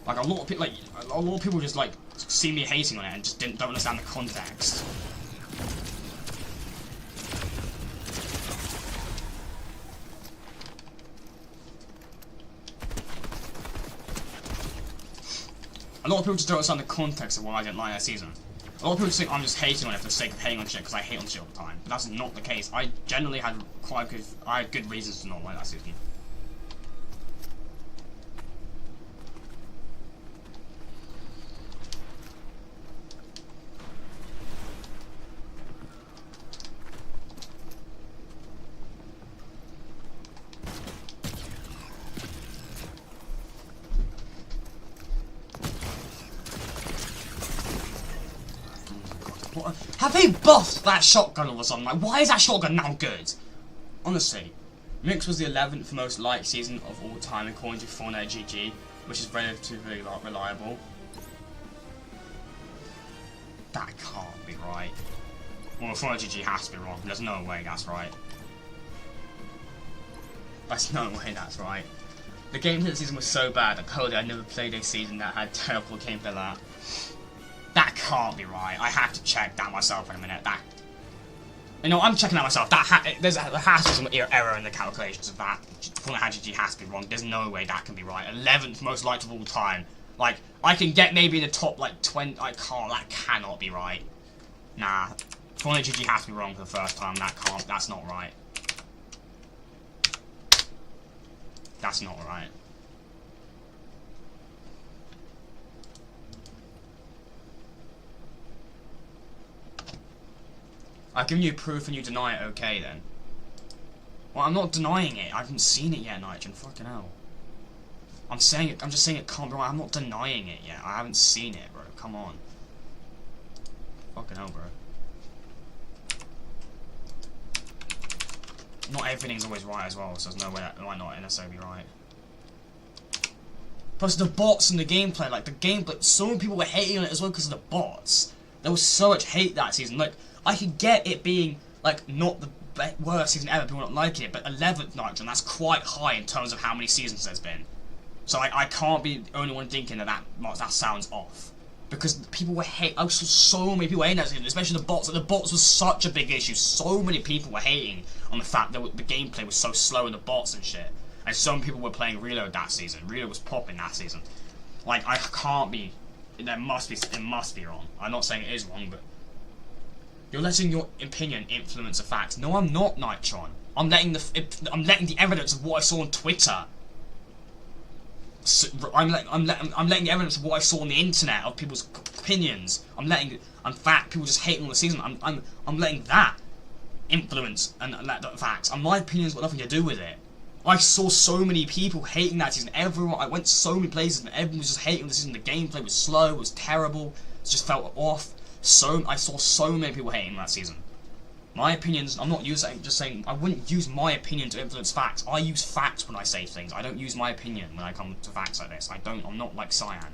like a lot of people just like see me hating on it and just don't understand the context. A lot of people just don't understand the context of why I didn't like that season. A lot of people just think I'm just hating on it for the sake of hating on shit because I hate on shit all the time. But that's not the case. I generally had I had good reasons to not like that season. Have they buffed that shotgun all of a sudden? Like, why is that shotgun now good? Honestly, Mix was the 11th most liked season of all time according to Fortnite GG, which is relatively reliable. That can't be right. Well, Fortnite GG has to be wrong. There's no way that's right. There's no way that's right. The gameplay of the season was so bad that clearly I never played a season that had terrible gameplay like that. That can't be right. I have to check that myself in a minute. I'm checking that myself. There has to be some error in the calculations of that. Fortnite GG has to be wrong. There's no way that can be right. 11th most liked of all time. Like, I can get maybe the top, like, 20... I can't. That cannot be right. Nah. Fortnite GG has to be wrong for the first time. That's not right. That's not right. I've given you proof and you deny it, okay then. Well, I'm not denying it. I haven't seen it yet, Nitron. Fucking hell. I'm just saying it can't be right. I'm not denying it yet. I haven't seen it, bro. Come on. Fucking hell, bro. Not everything's always right as well, so there's no way that might not necessarily be right. Plus the bots and the gameplay, like the gameplay, so many people were hating on it as well because of the bots. There was so much hate that season. Like, I could get it being, like, not the worst season ever, people not liking it, but 11th Nitron, that's quite high in terms of how many seasons there's been. So I can't be the only one thinking that sounds off. Because people were hating, I saw so many people hating that season, especially the bots. Like, the bots was such a big issue. So many people were hating on the fact that the gameplay was so slow in the bots and shit. And some people were playing Reload that season. Reload was popping that season. Like, I can't be, it must be wrong. I'm not saying it is wrong, but you're letting your opinion influence the facts. No, I'm not, Nitron. I'm letting the evidence of what I saw on Twitter. So, I'm letting the evidence of what I saw on the internet of people's opinions. I'm fact people just hating on the season. I'm letting that influence and let the facts. And my opinion's got nothing to do with it. I saw so many people hating that season. I went so many places and everyone was just hating the season. The gameplay was slow, it was terrible. just felt off. I saw so many people hating that season. My opinions, I'm not just saying, I wouldn't use my opinion to influence facts. I use facts when I say things. I don't use my opinion when I come to facts like this. I'm not like Cyan.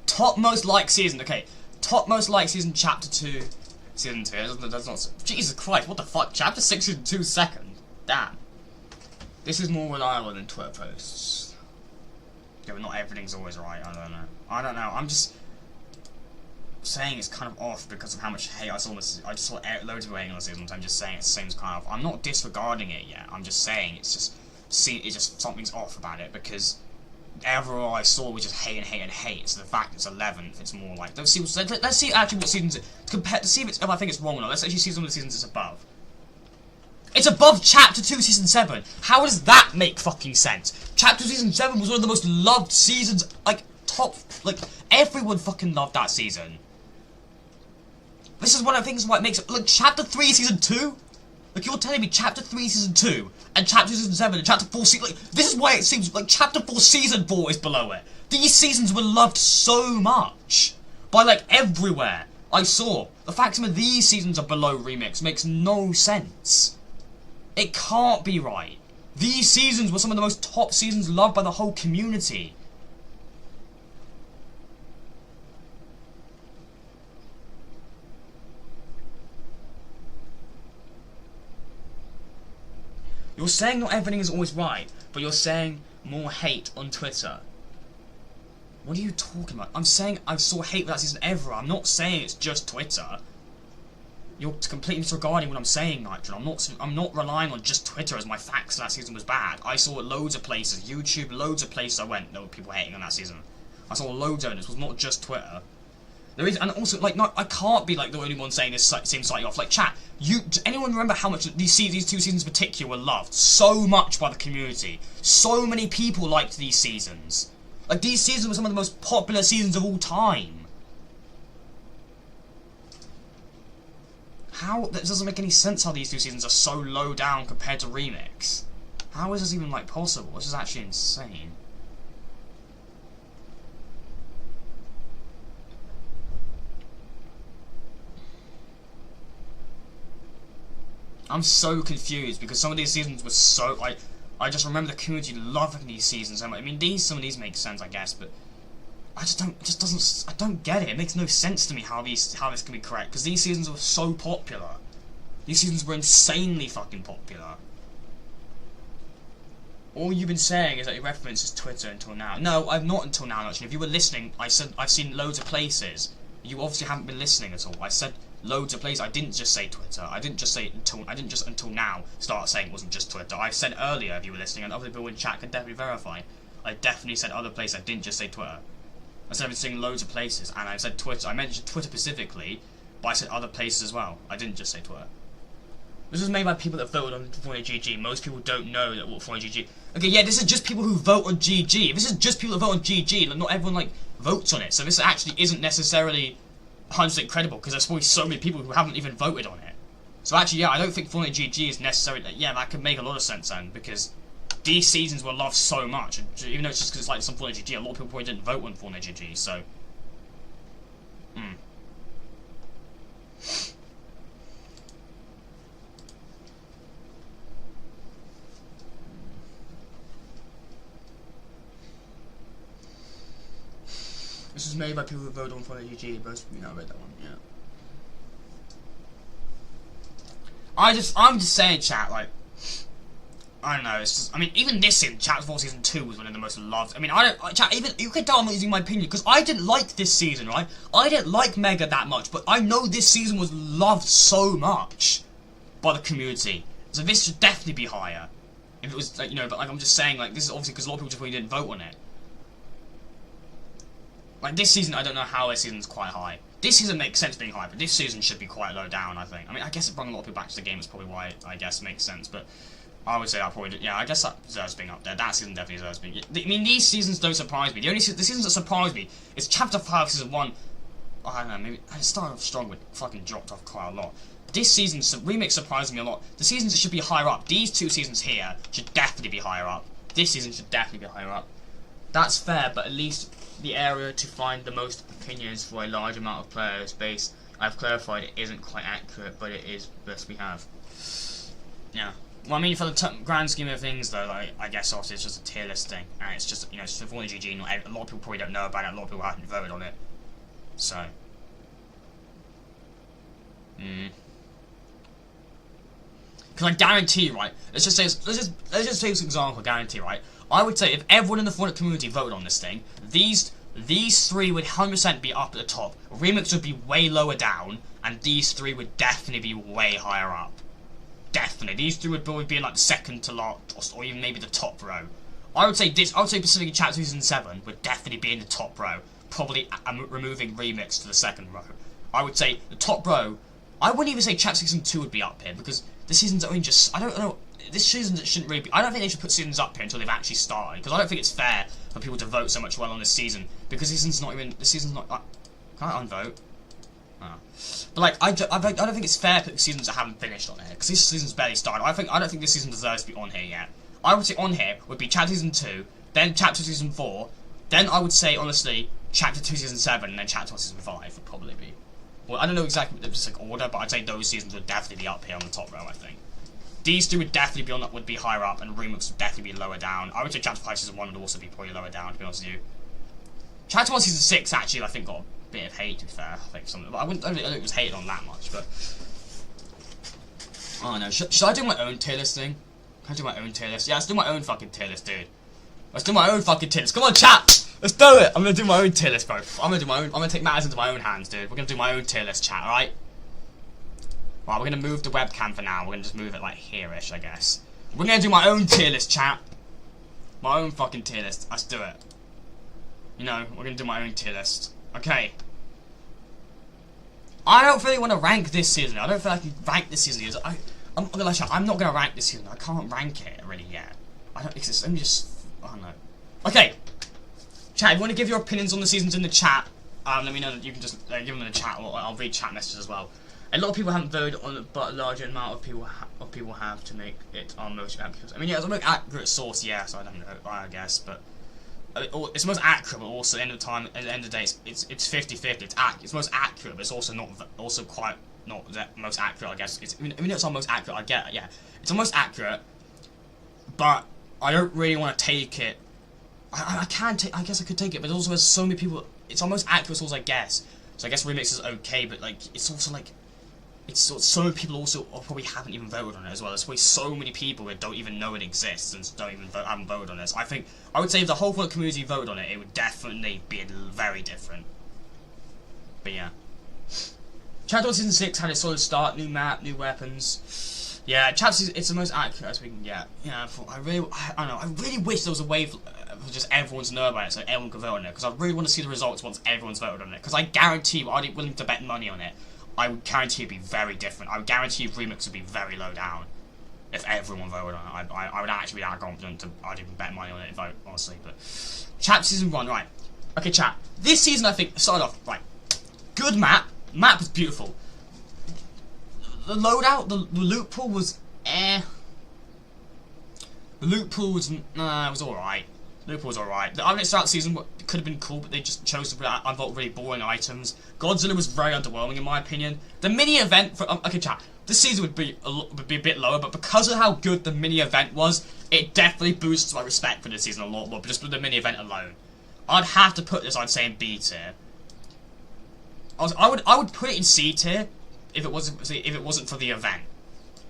Top most liked season. Okay, top most liked season, chapter 2, season 2. That's not. Jesus Christ, what the fuck? Chapter 6 season 2 second. Damn. This is more reliable than Twitter posts. Yeah, but not everything's always right. I don't know. I'm just saying it's kind of off because of how much hate I saw. I just saw loads of hating on the season. I'm just saying it seems kind of. I'm not disregarding it yet. I'm just saying it's just something's off about it because. Overall, I saw was just hate and hate and hate. So the fact it's 11th, it's more like let's see actually what seasons compared to see if I think it's wrong or not. Let's actually see some of the seasons it's above. It's above Chapter 2 Season 7. How does that make fucking sense? Chapter 2 Season 7 was one of the most loved seasons, like everyone fucking loved that season. This is one of the things why it makes it like Chapter 3 Season 2. Like, you're telling me Chapter 3 Season 2, and Chapter 2 Season 7, and Chapter 4 Season... Like, this is why it seems like Chapter 4 Season 4 is below it. These seasons were loved so much. By, like, everywhere. I saw. The fact some of these seasons are below Remix makes no sense. It can't be right. These seasons were some of the most top seasons loved by the whole community. You're saying not everything is always right, but you're saying more hate on Twitter. What are you talking about? I'm saying I saw hate for that season ever. I'm not saying it's just Twitter. You're completely disregarding what I'm saying, Nitro. I'm not relying on just Twitter as my facts that season was bad. I saw it loads of places. YouTube, loads of places I went, there were people hating on that season. I saw loads of it. It was not just Twitter. There is, and also, like, no, I can't be like the only one saying this seems slightly off. Like, chat, anyone remember how much these 2 seasons in particular were loved so much by the community? So many people liked these seasons. Like, these seasons were some of the most popular seasons of all time. How? That doesn't make any sense how these 2 seasons are so low down compared to Remix. How is this even, like, possible? This is actually insane. I'm so confused because some of these seasons were so I just remember the community loving these seasons so much. I mean, some of these make sense, I guess, but I don't get it. It makes no sense to me how this can be correct because these seasons were so popular. These seasons were insanely fucking popular. All you've been saying is that your reference is Twitter until now. No, I've not until now. Actually, if you were listening, I said I've seen loads of places. You obviously haven't been listening at all. I said loads of places. I didn't just say Twitter. I didn't just until now start saying it wasn't just Twitter. I said earlier, if you were listening, and other people in chat can definitely verify. I definitely said other places. I didn't just say Twitter. I said I've been seeing loads of places, and I said Twitter. I mentioned Twitter specifically, but I said other places as well. I didn't just say Twitter. This was made by people that voted on Fortnite GG. Most people don't know that what Fortnite GG. Okay, yeah, this is just people who vote on GG. If this is just people that vote on GG, not everyone like votes on it. So this actually isn't necessarily 100% credible because there's probably so many people who haven't even voted on it. So actually, yeah, I don't think Fortnite GG is necessarily. Yeah, that could make a lot of sense then because these seasons were loved so much. And even though it's just because it's like some Fortnite GG, a lot of people probably didn't vote on Fortnite GG. So. This was made by people who voted on Fortnite GG. Most I read that one. Yeah. I'm just saying, chat. Like, I don't know. It's just, I mean, even this season, Chapter 4 Season 2 was one of the most loved. I mean, chat. Even you can tell I'm not using my opinion because I didn't like this season, right? I didn't like Mega that much, but I know this season was loved so much by the community. So this should definitely be higher. If it was, like, but like I'm just saying, like, this is obviously because a lot of people just really didn't vote on it. Like, this season, I don't know how this season's quite high. This season makes sense being high, but this season should be quite low down, I think. I mean, I guess it brought a lot of people back to the game, is probably why I guess makes sense, but I would say that probably, yeah, I guess that deserves being up there. That season definitely deserves being. I mean, these seasons don't surprise me. The seasons that surprise me is Chapter 5, Season 1. I don't know, maybe it started off strong, but fucking dropped off quite a lot. This season's remix surprised me a lot. The seasons that should be higher up, these two seasons here should definitely be higher up. This season should definitely be higher up. That's fair, but at least the area to find the most opinions for a large amount of player space, I've clarified it isn't quite accurate, but it is best we have. Yeah. Well, I mean, for the grand scheme of things, though, like, I guess obviously it's just a tier list thing, and it's just, it's for Fortnite GG, a lot of people probably don't know about it, a lot of people haven't voted on it, so. Because I guarantee, right, let's just take this example, guarantee, right, I would say if everyone in the Fortnite community voted on this thing, these three would 100% be up at the top, Remix would be way lower down, and these three would definitely be way higher up. Definitely. These three would probably be in, like, the second to last, or even maybe the top row. I would say specifically Chapter 7 would definitely be in the top row, probably removing Remix to the second row. I would say the top row, I wouldn't even say Chapter 2 would be up here, because the seasons only just, I don't know, this season shouldn't really be, I don't think they should put seasons up here until they've actually started, because I don't think it's fair for people to vote so much well on this season, because this season's not, can I unvote? Oh. But like, I don't think it's fair to put seasons that haven't finished on here, because this season's barely started. I don't think this season deserves to be on here yet. I would say on here would be Chapter 2, then Chapter 4, then I would say, honestly, Chapter 2 Season 7, and then Chapter 1 Season 5 would probably be. Well, I don't know exactly the like order, but I'd say those seasons would definitely be up here on the top row, I think. These two would definitely be would be higher up, and Remix would definitely be lower down. I would say Chapter 5 Season 1 would also be probably lower down, to be honest with you. Chapter 1 Season 6, actually, I think got a bit of hate, to be fair. I think something, but I don't think it was hated on that much, but I don't know. Should I do my own tier list thing? Can I do my own tier list? Yeah, let's do my own fucking tier list, dude. Let's do my own fucking tier list. Come on, chat! Let's do it! I'm gonna do my own tier list, bro. I'm gonna take matters into my own hands, dude. We're gonna do my own tier list, chat, alright? Right, we're gonna move the webcam for now. We're gonna just move it, like, here-ish, I guess. We're gonna do my own tier list, chat. My own fucking tier list. Let's do it. We're gonna do my own tier list. Okay. I don't really want to rank this season. I don't feel like I can rank this season. I'm gonna lie, I'm not gonna rank this season. I can't rank it really yet. Let me just. I don't know. Okay. Chat, if you want to give your opinions on the seasons in the chat, let me know. That you can just give them in the chat, or I'll read chat messages as well. A lot of people haven't voted on it, but a larger amount of people have to make it our most accurate. I mean, yeah, it's a most accurate source, yeah. So I don't know, I guess, but it's the most accurate. But also, at the end of the day, it's 50-50. It's most accurate, but it's also quite not the most accurate. I guess I mean it's our most accurate. I get it, yeah. It's the most accurate, but I don't really want to take it. I guess I could take it, but also there's so many people. It's our most accurate source, I guess. So I guess Remix is okay, but like it's also like. So many people also probably haven't even voted on it as well. There's probably so many people that don't even know it exists and haven't voted on this. I would say if the whole community voted on it, it would definitely be very different. But yeah. Chapter 1 Season 6 had a solid start, new map, new weapons. Yeah, it's the most accurate as we can get. Yeah, I don't know. I really wish there was a way for just everyone to know about it so everyone could vote on it. Because I really want to see the results once everyone's voted on it. Because I guarantee you, I'd be willing to bet money on it. I would guarantee it'd be very different. I would guarantee Remix would be very low down if everyone voted on it. I would actually be that confident I'd even bet money on it, honestly. But Chapter Season 1, right. Okay, chat. This season, I think, started off, right. Good map. Map was beautiful. The loadout, the loot pool was The loot pool was, it was alright. The loot pool was alright. The Ultimate Start season could have been cool, but they just chose to unvote really boring items. Godzilla was very underwhelming in my opinion. The mini event for okay, chat. This season would be a bit lower, but because of how good the mini event was, it definitely boosts my respect for this season a lot more. Just with the mini event alone, I'd have to put this, I'd say, in B tier. I would put it in C tier if it wasn't for the event.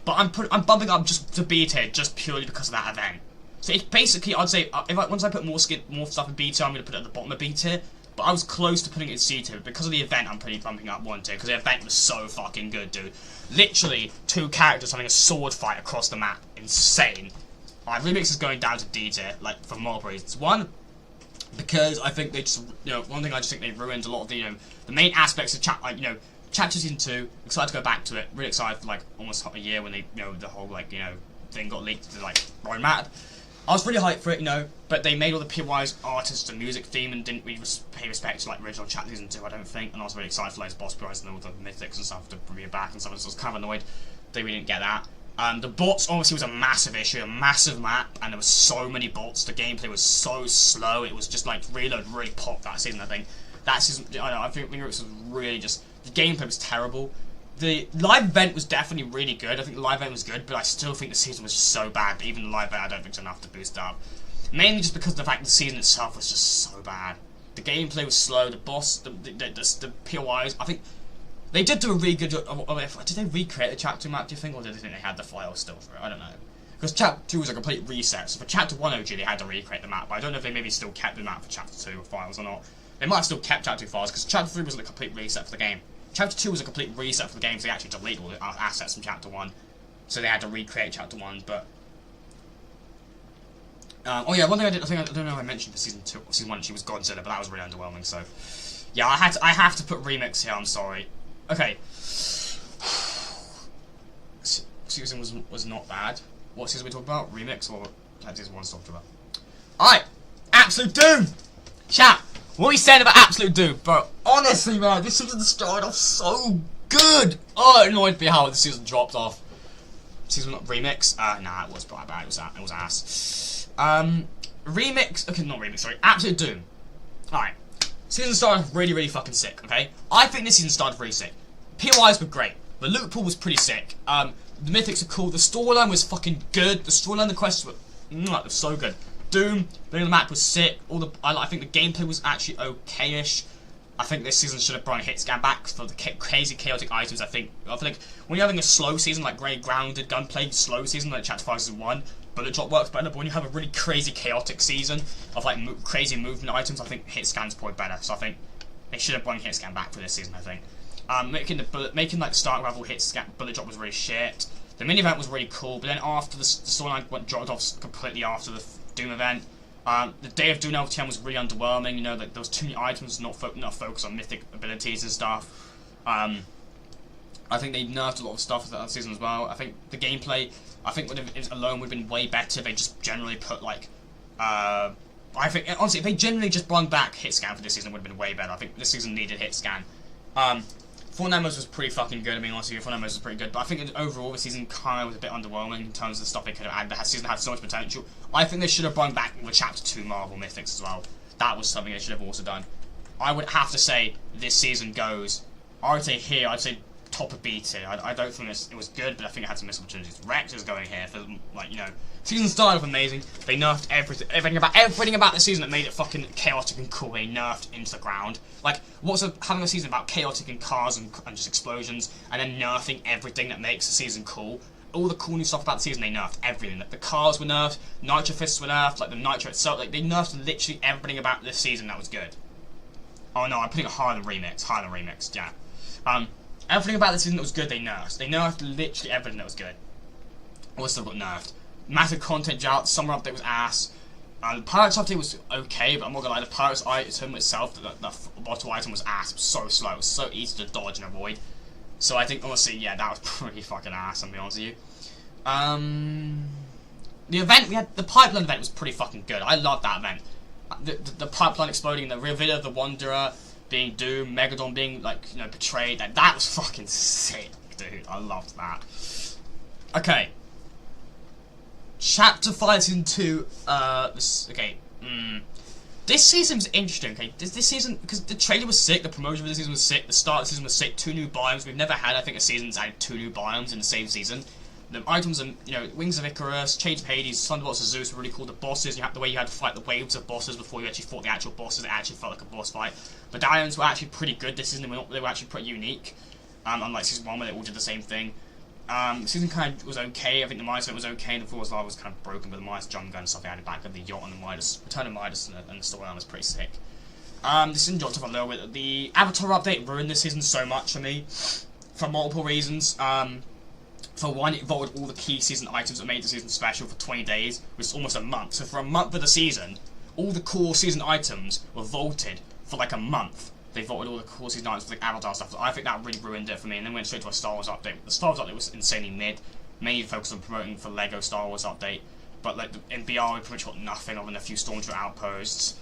But I'm bumping up just to B tier just purely because of that event. So it's basically, I'd say, once I put more stuff in B tier, I'm going to put it at the bottom of B tier. But I was close to putting it in C tier. Because of the event, I'm pretty bumping up 1 tier. Because the event was so fucking good, dude. Literally, 2 characters having a sword fight across the map. Insane. Remix is going down to D tier, like, for more reasons. One, because I think they just, one thing I just think they ruined a lot of the, the main aspects of Chapter Season 2, excited to go back to it, really excited for, like, almost a year when they, the whole, like, thing got leaked to, like, roadmap. I was really hyped for it, but they made all the PY's artists and music theme and didn't really pay respect to, like, original Chapter Season 2, I don't think, and I was really excited for, like, boss PY's and all the mythics and stuff to bring it back and stuff, so I was kind of annoyed they really didn't get that. The bots obviously was a massive issue, a massive map, and there were so many bots, the gameplay was so slow, it was just, like, Reload really popped that season, I think. That season, I think it was really just, the gameplay was terrible. The live event was definitely really good. I think the live event was good, but I still think the season was just so bad. But even the live event, I don't think it's enough to boost up. Mainly just because of the fact the season itself was just so bad. The gameplay was slow. The boss, the POIs. I think they did do a really good job. Did they recreate the Chapter 2 map? Do you think, or did they think they had the files still for it? I don't know. Because Chapter 2 was a complete reset. So for Chapter 1 OG, they had to recreate the map. But I don't know if they maybe still kept the map for Chapter 2 files or not. They might have still kept Chapter 2 files because Chapter 3 was a complete reset for the game. Chapter 2 was a complete reset for the game, so they actually deleted all the assets from Chapter 1. So they had to recreate Chapter 1, but... oh yeah, one thing I don't know if I mentioned for Season 1, she was Godzilla, but that was really underwhelming, so... Yeah, I have to put Remix here, I'm sorry. Okay. Season was not bad. What season are we talking about? Remix or Season 1 talked about? Alright! Absolute Doom! Chat! What are you saying about Absolute Doom? Bro, honestly, man, this season started off so good! Oh, it annoyed me how the season dropped off. Season remix? Nah, it was quite bad. It was ass. Remix. Okay, not remix, sorry. Absolute Doom. Alright. Season started off really, really fucking sick, okay? I think this season started really sick. POIs were great. The loot pool was pretty sick. The mythics are cool. The storyline was fucking good. The storyline, the quests were so good. Doom, the map was sick. I think the gameplay was actually okay-ish. I think this season should have brought a hit scan back for the crazy chaotic items. I think when you're having a slow season like very grounded gunplay slow season like Chapter 5 Season 1, bullet drop works better. But when you have a really crazy chaotic season of like crazy movement items, I think hit scan's probably better. So I think they should have brought hit scan back for this season. I think making like the start level hit scan bullet drop was really shit. The mini event was really cool, but then after the storyline dropped off completely after the Doom event. The Day of Doom LTM was really underwhelming. Like there was too many items, not focused on mythic abilities and stuff. I think they nerfed a lot of stuff that season as well. I think the gameplay, it alone would have been way better. They just generally put like, I think honestly, if they generally just brought back hit scan for this season, it would have been way better. I think this season needed hit scan. Fortnite was pretty fucking good. I mean, honestly, Fortnite was pretty good. But I think overall, the season kind of was a bit underwhelming in terms of the stuff they could have added. The season had so much potential. I think they should have brought back the Chapter 2 Marvel Mythics as well. That was something they should have also done. I would have to say this season goes, I would say here, I'd say top of B tier. I don't think it was good, but I think it had some missed opportunities. Rex is going here for, like, season started off amazing. They nerfed everything about the season that made it fucking chaotic and cool. They nerfed into the ground. Like, having a season about chaotic and cars and just explosions, and then nerfing everything that makes the season cool. All the cool new stuff about the season, they nerfed everything. Like, the cars were nerfed, Nitro Fists were nerfed, like the Nitro itself. Like, they nerfed literally everything about this season that was good. Oh no, I'm putting it higher than Remix, yeah. Everything about the season that was good, they nerfed. They nerfed literally everything that was good. All still got nerfed. Massive content drought, summer update was ass. The Pirates update was okay, but I'm not gonna lie, the Pirates item itself, the bottle item was ass. It was so slow, it was so easy to dodge and avoid. So I think, honestly, yeah, that was pretty fucking ass, I'm being honest with you. The event, the pipeline event was pretty fucking good. I loved that event. The pipeline exploding, the reveal of the Wanderer being Doom, Megadon being, like, betrayed, that was fucking sick, dude. I loved that. Okay. Chapter 5 Season 2, this season's interesting, okay? This season, because the trailer was sick, the promotion for this season was sick, the start of the season was sick, 2 new biomes. We've never had, I think, a season that's added 2 new biomes in the same season. The items and Wings of Icarus, Chains of Hades, Thunderbolts of Zeus were really cool. The bosses, the way you had to fight the waves of bosses before you actually fought the actual bosses, it actually felt like a boss fight. Medallions were actually pretty good this season. They were actually pretty unique. Unlike season 1 where they all did the same thing. Season kind of was okay. I think the Midas event was okay. The Floor's Lava was kind of broken, but the Midas jump gun and stuff they added back of the yacht and the Midas, Return of Midas and the storyline was pretty sick. This season dropped off a little bit. The Avatar update ruined this season so much for me, for multiple reasons. For one, it vaulted all the key season items that made the season special for 20 days, which is almost a month. So for a month of the season, all the core season items were vaulted for like a month. They vaulted all the core season items for like Avatar stuff. So I think that really ruined it for me, and then went straight to a Star Wars update. The Star Wars update was insanely mid, mainly focused on promoting for Lego Star Wars update. But like in BR, we pretty much got nothing other than a few Stormtrooper outposts,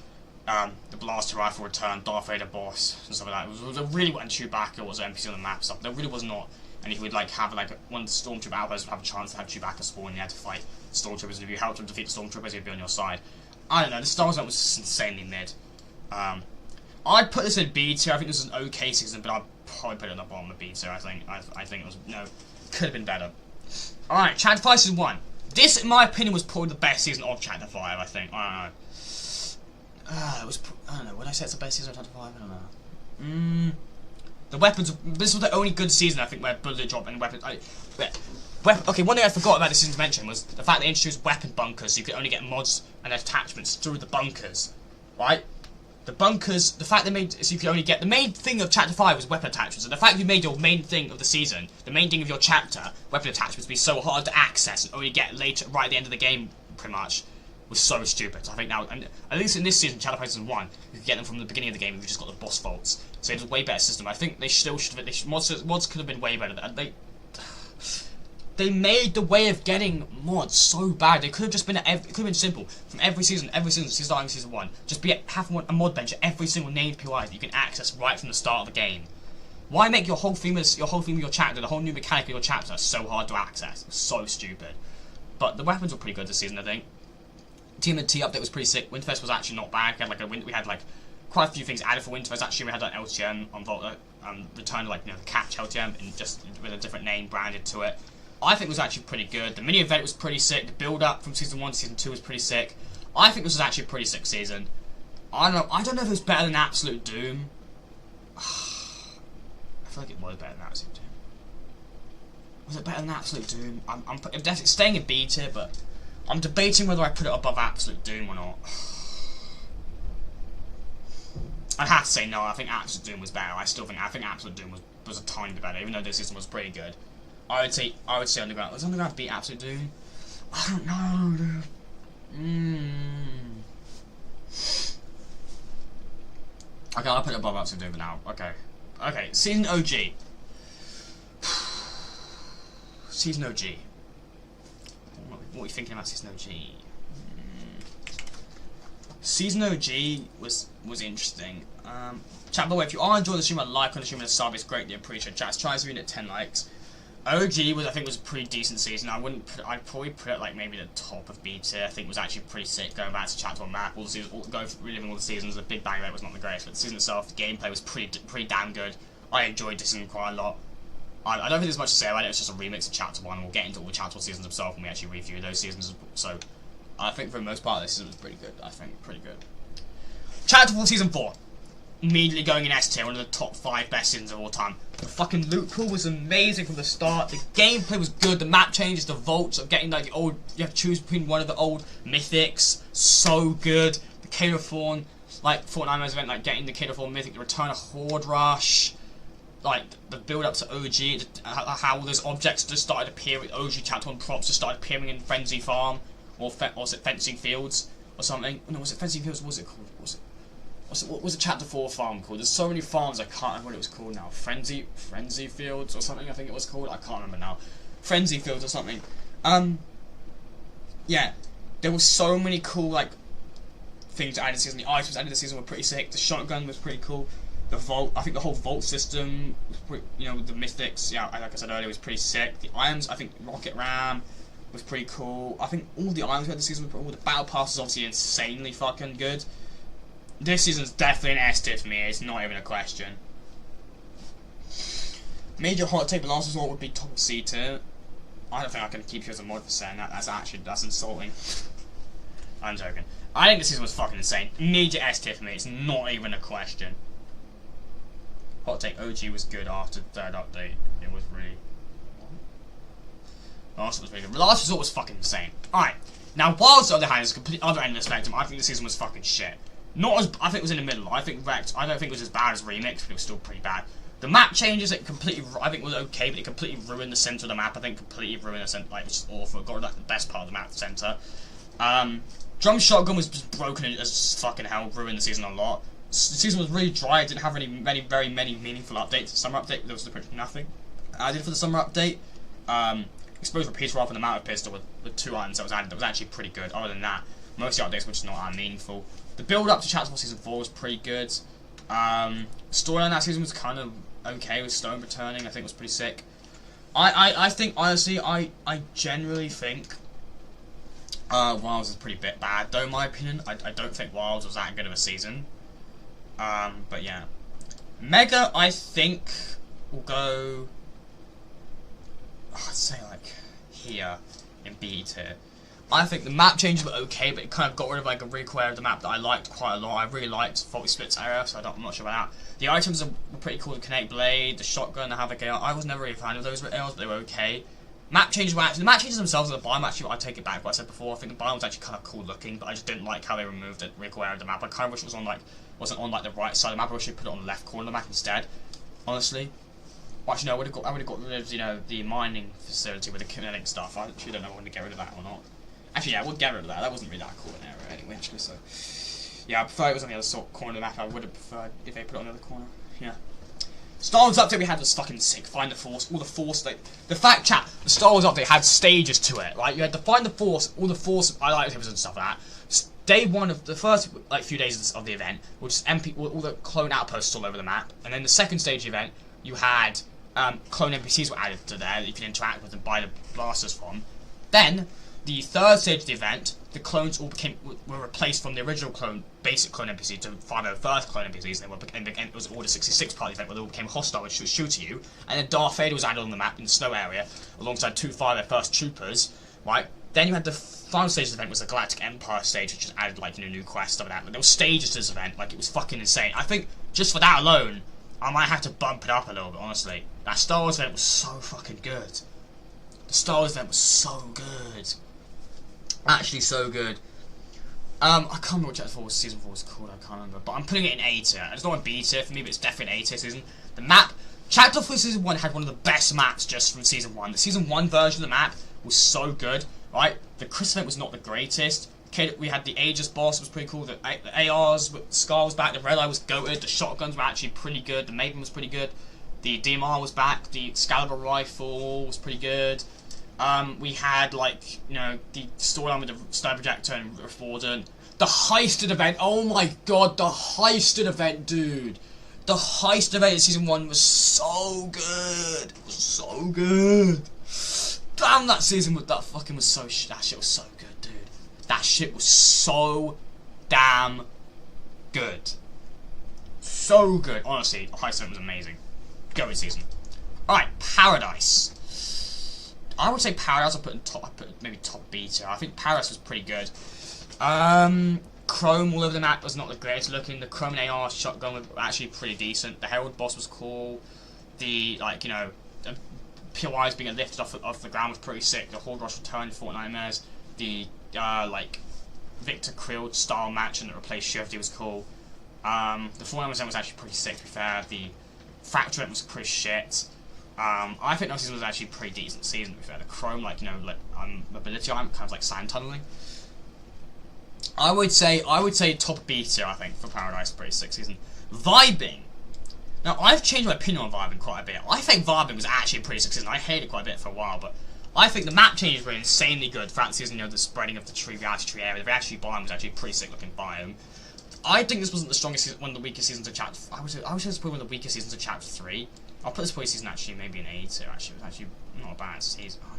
the Blaster Rifle return, Darth Vader boss, and stuff like that. It really wasn't Chewbacca was an NPC on the map and stuff. There really was not. And if you would like have like one of the Stormtrooper outposts would have a chance to have Chewbacca spawn, and you had to fight Stormtroopers, and if you helped them defeat the Stormtroopers, he'd be on your side. I don't know. The Star Wars event was just insanely mid. I'd put this in B tier. I think this is an okay season, but I'd probably put it on the bottom of B tier. I think it was could have been better. All right, Chapter 5 Season 1. This, in my opinion, was probably the best season of Chapter 5. I think. I don't know. I don't know. Would I say it's the best season of Chapter 5? I don't know. The weapons. This was the only good season I think where bullet drop and weapons. Okay, one thing I forgot about this season to mention was the fact they introduced weapon bunkers, so you could only get mods and attachments through the bunkers, right? The bunkers, the fact they made so you could only get the main thing of Chapter 5 was weapon attachments, and the fact you made your main thing of the season, the main thing of your chapter, weapon attachments, be so hard to access and only get later, right at the end of the game, pretty much, was so stupid. So I think now, and at least in this season, Chapter 5 Season 1, you could get them from the beginning of the game if you just got the boss vaults. So it was a way better system. I think they still should have. Mods could have been way better. They made the way of getting mods so bad. They could have just been it could have been simple from every season, starting season 1. Just have a mod bench at every single named POI that you can access right from the start of the game. Why make your whole theme of your chapter, the whole new mechanic of your chapter, so hard to access? It's so stupid. But the weapons were pretty good this season, I think. TMNT update was pretty sick. Winterfest was actually not bad. We had quite a few things added for Winterfest. Actually, we had an LTM on Volta, returned the catch LTM and just with a different name branded to it. I think it was actually pretty good. The mini event was pretty sick. The build up from season 1 to season 2 was pretty sick. I think this was actually a pretty sick season. I don't know if it was better than Absolute Doom. I feel like it was better than Absolute Doom. Was it better than Absolute Doom? I'm definitely staying in B tier, but I'm debating whether I put it above Absolute Doom or not. I'd have to say no. I think Absolute Doom was better. I think Absolute Doom was a tiny bit better, even though this season was pretty good. I would say Underground. Was Underground beat Absolute Doom? I don't know, dude. Okay, I'll put it above Absolute Doom for now. Okay. Season OG. Season OG. What are you thinking about Season OG? Season OG was interesting. Chat, by the way, if you are enjoying the stream, a like on the stream and a sub is greatly appreciated. Chat, try to read it 10 likes. OG I think was a pretty decent season. I'd probably put it like maybe the top of B tier. I think it was actually pretty sick going back to Chapter 1 map. Reliving all the seasons. The Big Bang event was not the greatest, but the season itself, the gameplay was pretty damn good. I enjoyed this season quite a lot. I don't think there's much to say about it. It's just a remix of Chapter 1, and we'll get into all the Chapter 1 seasons themselves when we actually review those seasons. So I think for the most part, this season was pretty good. I think pretty good. Chapter 4 Season 4. Immediately going in S tier, one of the top 5 best seasons of all time. The fucking loot pool was amazing from the start. The gameplay was good. The map changes, the vaults of getting like the old. You have to choose between one of the old mythics. So good. The Cave of Thorn, like Fortnite event, like getting the Cave of Thorn mythic, the return of Horde Rush, like the build up to OG, how all those objects just started appearing. OG Chapter 1 props just started appearing in Frenzy Farm or was it Fencing Fields or something? No, was it Fencing Fields? What was it called? What was it Chapter 4 farm called? There's so many farms I can't remember what it was called now. Frenzy Fields or something I think it was called. I can't remember now. Frenzy Fields or something. Yeah. There were so many cool like things added this season. The items added this season were pretty sick. The shotgun was pretty cool. The vault, I think the whole vault system was pretty, the mythics, yeah, like I said earlier, was pretty sick. The items, I think Rocket Ram was pretty cool. I think all the items we had this season were pretty cool. The battle pass is obviously insanely fucking good. This season's definitely an S tier for me, it's not even a question. Major hot take, but last resort would be top C tier. I don't think I can keep you as a mod for saying that. That's insulting. I'm joking. I think this season was fucking insane. Immediate S tier for me. It's not even a question. Hot take, OG was good after the third update. It was really... Last was really good. Last Resort was fucking insane. Alright. Now, Wilds, on the other hand, is a complete other end of the spectrum. I think the season was fucking shit. Not as... I think it was in the middle. I think Wrecked... I don't think it was as bad as Remix, but it was still pretty bad. The map changes, it completely... I think was okay, but it completely ruined the centre of the map. I think completely ruined the centre. Like, it was just awful. It got like, the best part of the map, the centre. Drum Shotgun was just broken as fucking hell. Ruined the season a lot. The season was really dry. It didn't have very many meaningful updates. The summer update, there was pretty nothing added for the summer update. Exposed repeater off and the amount of pistol with 2 items that was added. That was actually pretty good. Other than that, most of the updates were just not that meaningful. The build up to Chapter 4 Season 4 was pretty good. Storyline that season was kind of okay with Stone returning. I think it was pretty sick. I think honestly, I generally think Wilds is pretty bad though in my opinion. I don't think Wilds was that good of a season. But yeah. Mega, I think, will go... I'd say, like, here, in B tier. I think the map changes were okay, but it kind of got rid of, like, a require of the map that I liked quite a lot. I really liked Faulty Splits area, so I'm not sure about that. The items were pretty cool, the Kinetic Blade, the Shotgun, the Havoc AR. I was never really a fan of those ARs, but they were okay. Map changes were actually... The map changes themselves at the biome, actually, I take it back what I said before. I think the biome was actually kind of cool looking, but I just didn't like how they removed the require of the map. I kind of wish it was on, like... wasn't on like the right side of the map. I wish they put it on the left corner of the map instead. Honestly, well, actually no, I would have got rid of the mining facility with the kinetic stuff. I actually don't know when to get rid of that or not. Actually, yeah, I would get rid of that. That wasn't really that cool an area anyway. Actually, so yeah, I prefer it was on the other corner of the map. I would have preferred if they put it on the other corner. Yeah. Star Wars update we had was fucking sick. Find the Force, all the Force, like the fact chat. The Star Wars update had stages to it, right? You had to find the Force, all the Force items and stuff like that. Day one of the first like few days of the event, which is all the clone outposts all over the map, and then the second stage event, you had clone NPCs were added to there that you can interact with and buy the blasters from. Then the third stage of the event, the clones all were replaced from the original basic clone NPC to 501st clone NPCs. And it was Order 66 part of the event where they all became hostile and shoot at you. And then Darth Vader was added on the map in the snow area alongside 2 501st troopers, right? Then you had the final stage of the event was the Galactic Empire stage, which just added like new quests stuff like that. But there were stages to this event, like it was fucking insane. I think just for that alone, I might have to bump it up a little bit. Honestly, that Star Wars event was so fucking good. The Star Wars event was so good, actually so good. I can't remember what Chapter 4 Season 4 was called. I can't remember, but I'm putting it in A tier. It's not a B tier for me, but it's definitely an A tier season. The map, Chapter 4 Season 1 had one of the best maps just from Season 1. The Season 1 version of the map was so good. Right, the Chris event was not the greatest. We had the Aegis boss was pretty cool. The ARs, Scar was back. The Red Eye was goated. The shotguns were actually pretty good. The Maven was pretty good. The DMR was back. The Excalibur rifle was pretty good. We had like the storyline with the sniper projector and Reforden. The heisted event. Oh my god, the heisted event, dude. The heist event in Season 1 was so good. It was so good. Damn, that season with that fucking was so that shit was so good, dude. That shit was so damn good. So good. Honestly, the heist event was amazing. Going season. Alright, Paradise. I would say Paradise I put maybe top B tier. I think Paradise was pretty good. Chrome all over the map was not the greatest looking. The Chrome and AR shotgun was actually pretty decent. The Herald boss was cool. The the POIs being lifted off the ground was pretty sick. The Horde Rush returned, Fortnite Nightmares. The Victor Krill style match and that replaced Shifty was cool. The Fortnite event was actually pretty sick to be fair. The Fracture event was pretty shit. I think that season was actually a pretty decent season to be fair. The Chrome mobility item kind of like sand tunneling. I would say top B tier I think for Paradise, pretty sick season. Vibing. Now, I've changed my opinion on Vibing quite a bit. I think Vibing was actually a pretty successful. I hated it quite a bit for a while, but I think the map changes were insanely good throughout the season. The spreading of the reality tree area. The reality tree biome was actually a pretty sick looking biome. I think this wasn't the strongest season, one of the weakest seasons of Chapter... I would say it's probably one of the weakest seasons of Chapter 3. I'll put this probably season actually maybe an A tier, actually. It was actually not a bad season. Oh,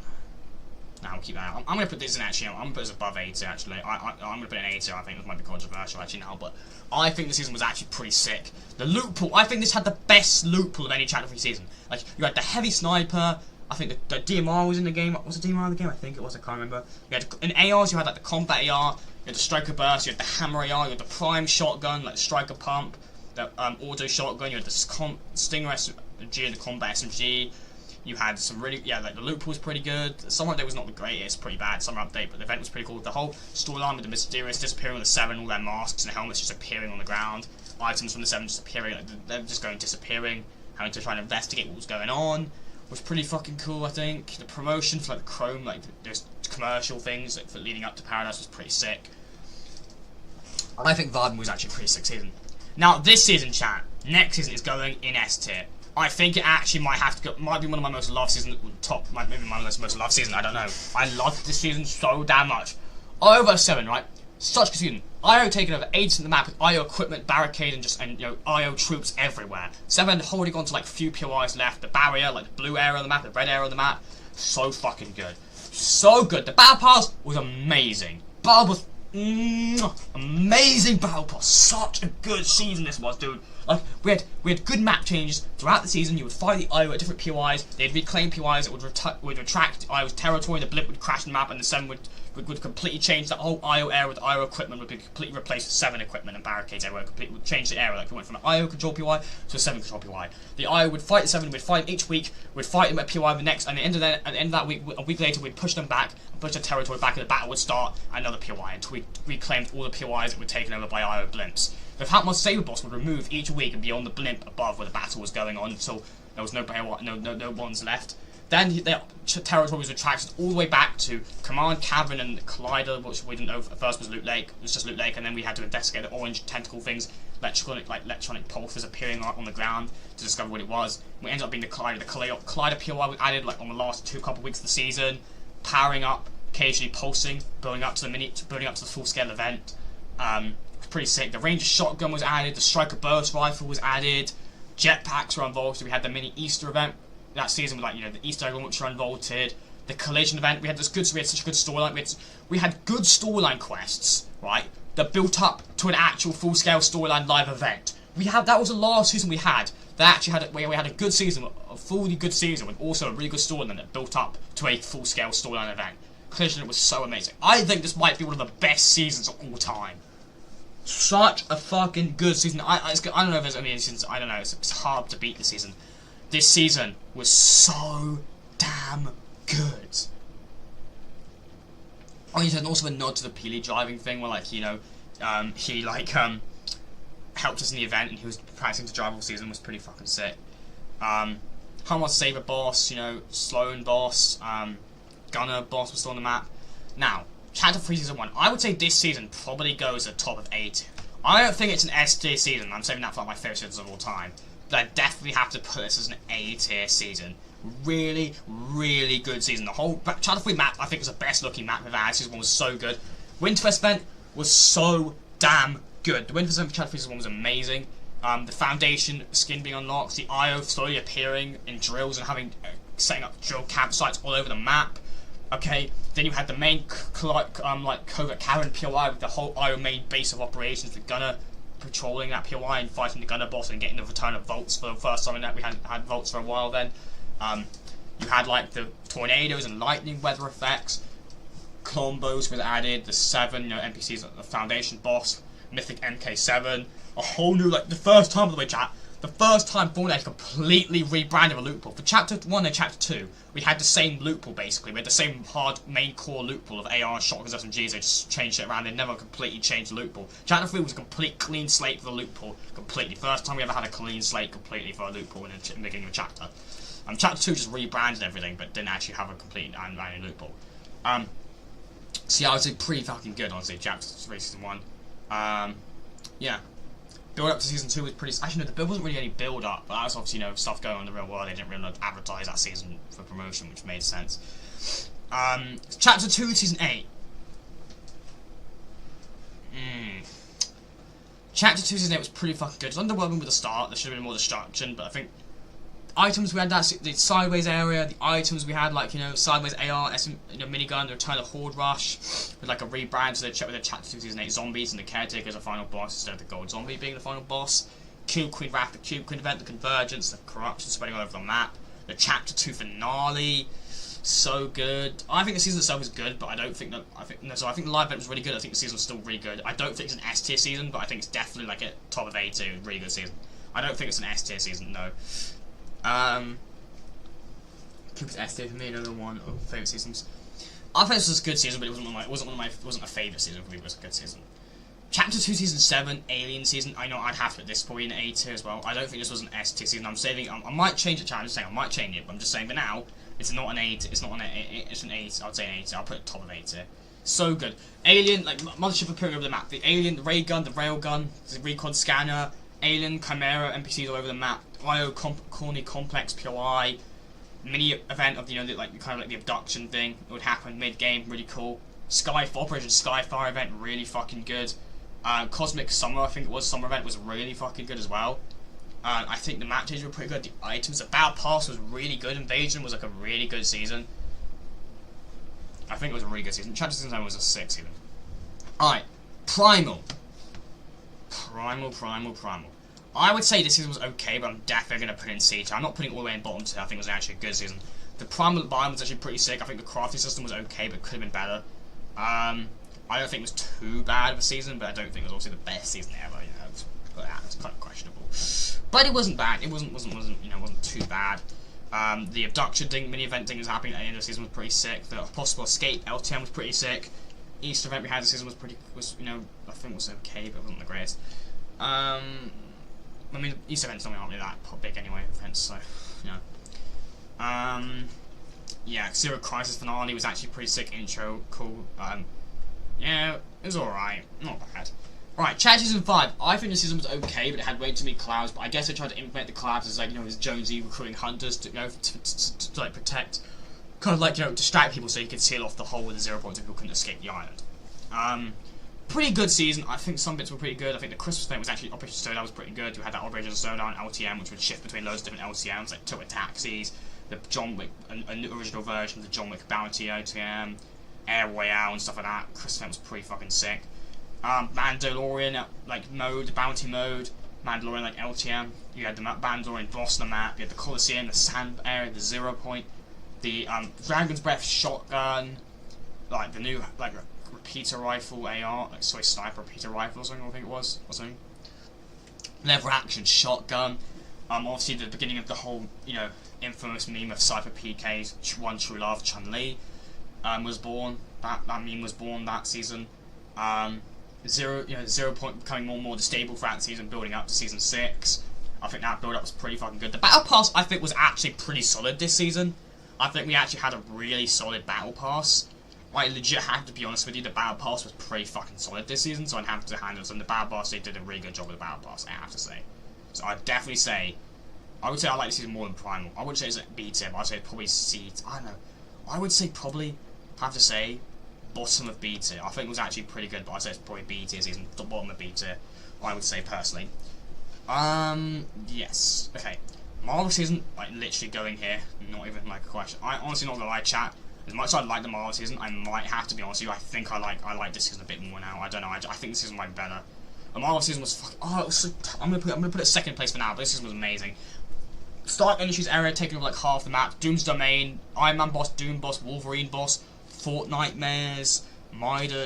no. I'll keep that out. I'm going to put this in actually, I'm going to put this above A tier actually. I'm going to put an A tier, I think this might be controversial actually now, but I think the season was actually pretty sick. The loot pool, I think this had the best loot pool of any Chapter 3 season. Like, you had the heavy sniper, I think the DMR was in the game. Was the DMR in the game? I think it was. I can't remember. You had in ARs, you had like the combat AR, you had the striker burst, you had the hammer AR, you had the prime shotgun, like the striker pump, the auto shotgun, you had the Stinger SMG and the combat SMG. You had some really, like the loot pool was pretty good. Summer update was not the greatest, pretty bad summer update, but the event was pretty cool. The whole storyline with the mysterious disappearing of the 7, all their masks and helmets just appearing on the ground, items from the 7 just appearing, like they're just going disappearing, having to try and investigate what was going on, was pretty fucking cool. I think the promotion for like the Chrome, like those commercial things like, for leading up to Paradise was pretty sick. I think Varden was actually a pretty sick season. Now this season, chat, next season is going in S tier. I think it actually might have to go, might be one of my most loved seasons, maybe my most loved season, I don't know. I loved this season so damn much. IO vs 7, right? Such a good season. IO taking over 8 in the map with IO equipment, barricade, and you know, IO troops everywhere. 7 holding on to like few POIs left, the barrier, like the blue area on the map, the red area on the map. So fucking good. So good. The battle pass was amazing. Battle was amazing battle pass. Such a good season this was, dude. Like we had good map changes throughout the season. You would fight the IO at different POIs. They'd reclaim POIs. It would retract IO's territory. The blip would crash the map, and the 7 would completely change that whole IO area with IO equipment. Would be completely replaced with 7 equipment and barricades everywhere. Completely would change the area. Like we went from an IO control POI to a 7 control POI. The IO would fight the 7. We'd fight them each week. We'd fight them at POI the next. And at the end of that week, a week later, we'd push them back and push their territory back, and the battle would start at another POI until we reclaimed all the POIs that were taken over by IO blimps. The Fatmos Saber boss would remove each week and be on the blimp above where the battle was going on until there was no ones left. Then the territory was retracted all the way back to Command Cavern and the Collider, which we didn't know at first was Loot Lake. It was just Loot Lake, and then we had to investigate the orange tentacle things, electronic pulses appearing on the ground to discover what it was. We ended up being the Collider. The Collider POI was added like on the last couple weeks of the season, powering up, occasionally pulsing, building up to the full scale event. Pretty sick. The Ranger shotgun was added, the Striker burst rifle was added, jetpacks were involved, so we had the mini Easter event that season with like, you know, the Easter egg launcher unvaulted, the collision event. We had such a good storyline. We had good storyline quests, right, that built up to an actual full scale storyline live event. That was the last season we had that actually had we had a good season, a fully good season with also a really good storyline that built up to a full scale storyline event. Collision was so amazing. I think this might be one of the best seasons of all time. Such a fucking good season. I don't know if there's any seasons. I don't know. It's hard to beat this season. This season was so damn good. Oh, and also a nod to the Peely driving thing, where like, you know, he like helped us in the event, and he was practicing to drive all season. Was pretty fucking sick. Hammer Saber boss, you know, Sloan boss, Gunner boss was still on the map. Now, Chapter 3 Season 1. I would say this season probably goes at the top of A tier. I don't think it's an S tier season. I'm saving that for like my favourite seasons of all time. But I definitely have to put this as an A tier season. Really, really good season. The whole Chapter 3 map, I think, was the best looking map we've had. Season 1 was so good. Winterfest event was so damn good. The Winterfest event for Chapter 3 Season 1 was amazing. The Foundation skin being unlocked. The IO slowly appearing in drills and setting up drill campsites all over the map. Okay, then you had the main covert Karen POI with the whole IO main base of operations, the Gunner patrolling that POI and fighting the Gunner boss and getting the return of Volts for the first time in that. We hadn't had Volts for a while then. You had like the tornadoes and lightning weather effects, combos were added, the 7 NPCs, the Foundation boss, Mythic MK7, a whole new, like, the first time, by the way, chat, the first time Fortnite completely rebranded a loot pool. For Chapter 1 and Chapter 2, we had the same loot pool, basically. We had the same hard main core loot pool of AR, shotguns, SMGs. They just changed it around. They never completely changed the loot pool. Chapter 3 was a complete clean slate for the loot pool. Completely. First time we ever had a clean slate completely for a loot pool in the beginning of a chapter. Chapter 2 just rebranded everything, but didn't actually have a complete and loot pool. So yeah, I would say pretty fucking good, honestly, Chapter 3 Season 1. Yeah. Build up to Season 2 was pretty... Actually, no, there wasn't really any build up, but that was obviously, stuff going on in the real world. They didn't really advertise that season for promotion, which made sense. Chapter 2, Season 8. Chapter 2, Season 8 was pretty fucking good. It was underwhelming with the start. There should have been more destruction, but I think... Items we had, the sideways area, the items we had, like, sideways AR, minigun, the return of Horde Rush, with like a rebrand, so they checked with the Chapter 2 Season 8 zombies and the Caretaker as a final boss instead of the Gold Zombie being the final boss. Cube Queen Wrath, the Cube Queen event, the Convergence, the Corruption spreading all over the map. The Chapter 2 finale, so good. I think the season itself is good, but I don't think that I think the live event was really good. I think the season was still really good. I don't think it's an S tier season, but I think it's definitely like a top of A2, really good season. I don't think it's an S tier season, no. Cooper's S tier for me, another one of favourite seasons. I think this was a good season, but it wasn't a favourite season for me. It was a good season. Chapter 2 Season 7, Alien Season, I know I'd have to put this probably in A tier as well. I don't think this was an S tier season. I'm saving. I might change the channel. I'm just saying I might change it, but I'm just saying for now it's not an A tier. It's not an A. It's an A. I'd say an A tier. I'll put it top of A tier. So good. Alien, like Mothership appearing over the map. The alien, the ray gun, the rail gun, the recon scanner, alien, chimera, NPCs all over the map. IO corny complex POI. Mini event of kind of like the abduction thing. It would happen mid game, really cool. Operation Skyfire event, really fucking good. Cosmic Summer, I think it was, summer event was really fucking good as well. I think the map changes were pretty good. The items, the Battle Pass was really good. Invasion was like a really good season. I think it was a really good season. Chapter 7 was a 6 season. Alright, Primal. I would say this season was okay, but I'm definitely going to put it in C tier. I'm not putting it all the way in bottom tier. I think it was actually a good season. The Primal biome was actually pretty sick. I think the crafting system was okay, but could have been better. I don't think it was too bad of a season, but I don't think it was also the best season ever. You know, but it's kind of questionable. But it wasn't bad. It wasn't too bad. The abduction thing, mini event thing was happening at the end of the season was pretty sick. The possible escape LTM was pretty sick. Easter event we had this season was I think was okay, but it wasn't the greatest. I mean, Easter events don't aren't really that big anyway, events, so, you know. Yeah, Zero Crisis finale was actually pretty sick intro, cool. Yeah, it was alright, not bad. Right, Chapter Season 5, I think the season was okay, but it had way too many collabs, but I guess they tried to implement the collabs as, like, you know, as Jonesy recruiting hunters to, you know, to like, protect, kind of like, you know, distract people so you could seal off the hole with the 0 points and people couldn't escape the island. Pretty good season. I think some bits were pretty good. I think the Christmas event was actually Operation Slowdown was pretty good. You had that Operation Slowdown LTM, which would shift between loads of different LTMs, like Tour Taxis, the John Wick, an original version of the John Wick Bounty LTM, Air Royale and stuff like that. Christmas event was pretty fucking sick. Mandalorian like mode, the Bounty mode, Mandalorian like LTM. You had the Mandalorian boss on the map. You had the Coliseum, the sand area, the 0 point, the Dragon's Breath shotgun, like the new like repeater rifle AR, like sniper repeater rifle or something. I think it was or something. Lever action shotgun. Obviously the beginning of the whole, you know, infamous meme of Cypher PK's One True Love Chun-Li was born. That meme was born that season. 0 point becoming more and more stable throughout the season, building up to season 6. I think that build up was pretty fucking good. The battle pass I think was actually pretty solid this season. I think we actually had a really solid battle pass. I legit have to be honest with you, the battle pass was pretty fucking solid this season, so I'd have to hand it. And the battle pass, they did a really good job with the battle pass, I have to say. So I'd definitely say, I would say I like this season more than Primal. I wouldn't say it's like B tier, but I'd say probably C. I don't know. I would say probably, have to say, bottom of B tier. I think it was actually pretty good, but I'd say it's probably B tier season, the bottom of B tier, I would say personally. Yes. Okay. Marvel season, like literally going here, not even like a question. I honestly not gonna lie, chat. As much as I like the Marvel season, I might have to be honest with you. I think I like this season a bit more now. I don't know. I think this season might be better. The Marvel season was fucking. Oh, it was so I'm gonna put it second place for now. But this season was amazing. Stark Industries area taking over like half the map. Doom's Domain, Iron Man boss, Doom boss, Wolverine boss, Fortnite mares,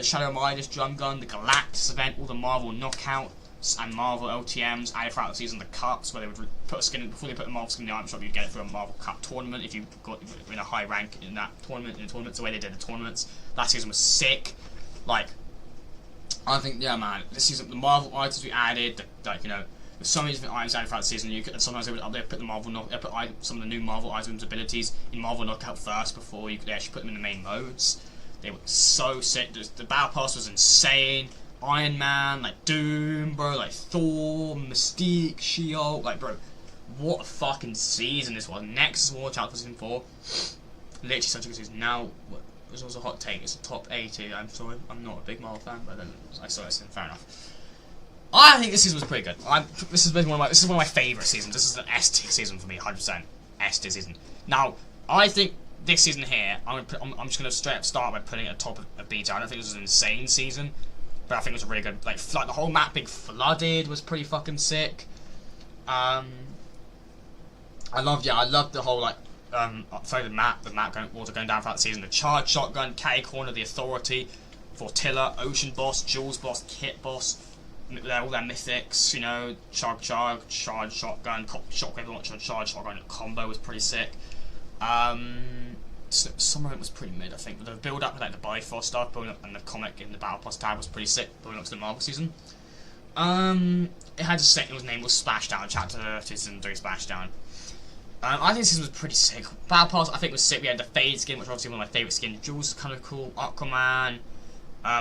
Shadow Midas drum gun, the Galactus event, all the Marvel knockouts and Marvel LTMs added throughout the season. The cups where they would put a skin in, before they put a Marvel skin in the item shop, you'd get it through a Marvel Cup tournament if you got in a high rank in that tournament. In the tournaments, the way they did the tournaments, that season was sick. Like, I think, yeah, man, this season the Marvel items we added, like, you know, there's so many different items added throughout the season. You could, and sometimes they would put the Marvel some of the new Marvel items abilities in Marvel Knockout first before you could actually put them in the main modes. They were so sick. The battle pass was insane. Iron Man, like Doom, bro, like Thor, Mystique, She-Hulk, like, bro, what a fucking season this was. Nexus Watch out for season 4. Literally such a good season. Now, there's also a hot take. It's a top 80. I'm sorry, I'm not a big Marvel fan, but then I saw it, fair enough. I think this season was pretty good. This is one of my favourite seasons. This is an S tier season for me, 100% S tier season. Now, I think this season here, I'm just gonna straight up start by putting it at top of B tier. I don't think this was an insane season, but I think it was a really good. Like the whole map being flooded was pretty fucking sick. I loved the whole like sorry, the map water going down throughout the season. The Charge Shotgun, Catty Corner, the Authority, Fortilla, Ocean Boss, Jules Boss, Kit Boss, all their mythics, you know, Charge Shotgun, Shockwave Launcher, Charge Shotgun combo was pretty sick. Some of it was pretty mid, I think. The build up with like the Bifrost stuff, building up, and the comic in the Battle Plus tab was pretty sick, building up to the Marvel season. It had a second, his name was Splashdown, Chapter 2 Season 3 Splashdown. I think this season was pretty sick. Battle Pass, I think, was sick. We had the Fade skin, which was obviously one of my favourite skins. Jules was kind of cool. Aquaman,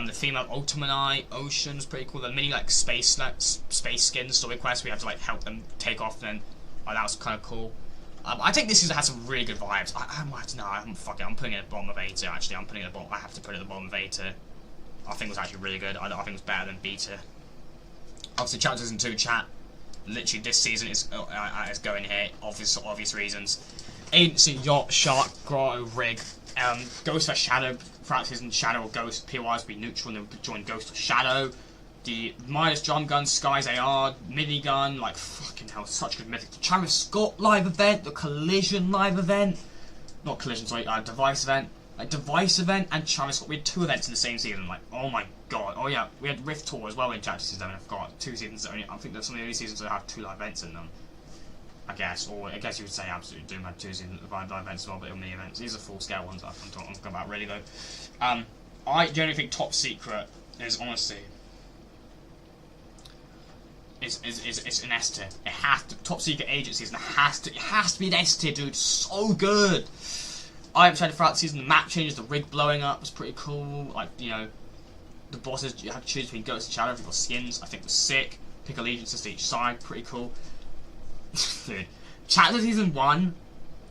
the female Ultimanite, Ocean was pretty cool. The mini like space skins, story quests, we had to like help them take off. And then that was kind of cool. I think this season had some really good vibes. I'm putting it at the bottom of A tier. Actually, I'm putting it at the bottom. I have to put it at the bottom of A tier. I think it was actually really good. I think it was better than B tier. Obviously, Chapter Season 2 chat. Literally, this season is going here, obvious reasons. Agency, Yacht, Shark, Grotto, Rig, Ghost or Shadow, throughout season, Shadow or Ghost, POIs be neutral and then join Ghost or Shadow. The Midas Drum Gun, Skies AR, Minigun, like fucking hell, such good mythic. The Travis Scott live event, the Collision live event, not Collision, sorry, Device event. Like Device event and Travis Scott, we had 2 events in the same season, like, oh my god. Oh yeah, we had Rift Tour as well in Chapter Season 7, I forgot. 2 seasons only, I think that's some of the only seasons that have 2 live events in them. I guess, or I guess you would say Absolute Doom had 2 seasons live events as well, but mini events. These are full scale ones that I'm talking about really though. I generally think Top Secret is honestly it's an S tier. It has to, Top Secret Agencies, and it has to be an S tier, dude. So good. I haven't tried it throughout the season. The map changes, the rig blowing up was pretty cool. Like, you know, the bosses, you have to choose between Ghost and Shadow if you've got skins. I think was sick. Pick allegiances to each side, pretty cool. Dude, Chapter Season 1,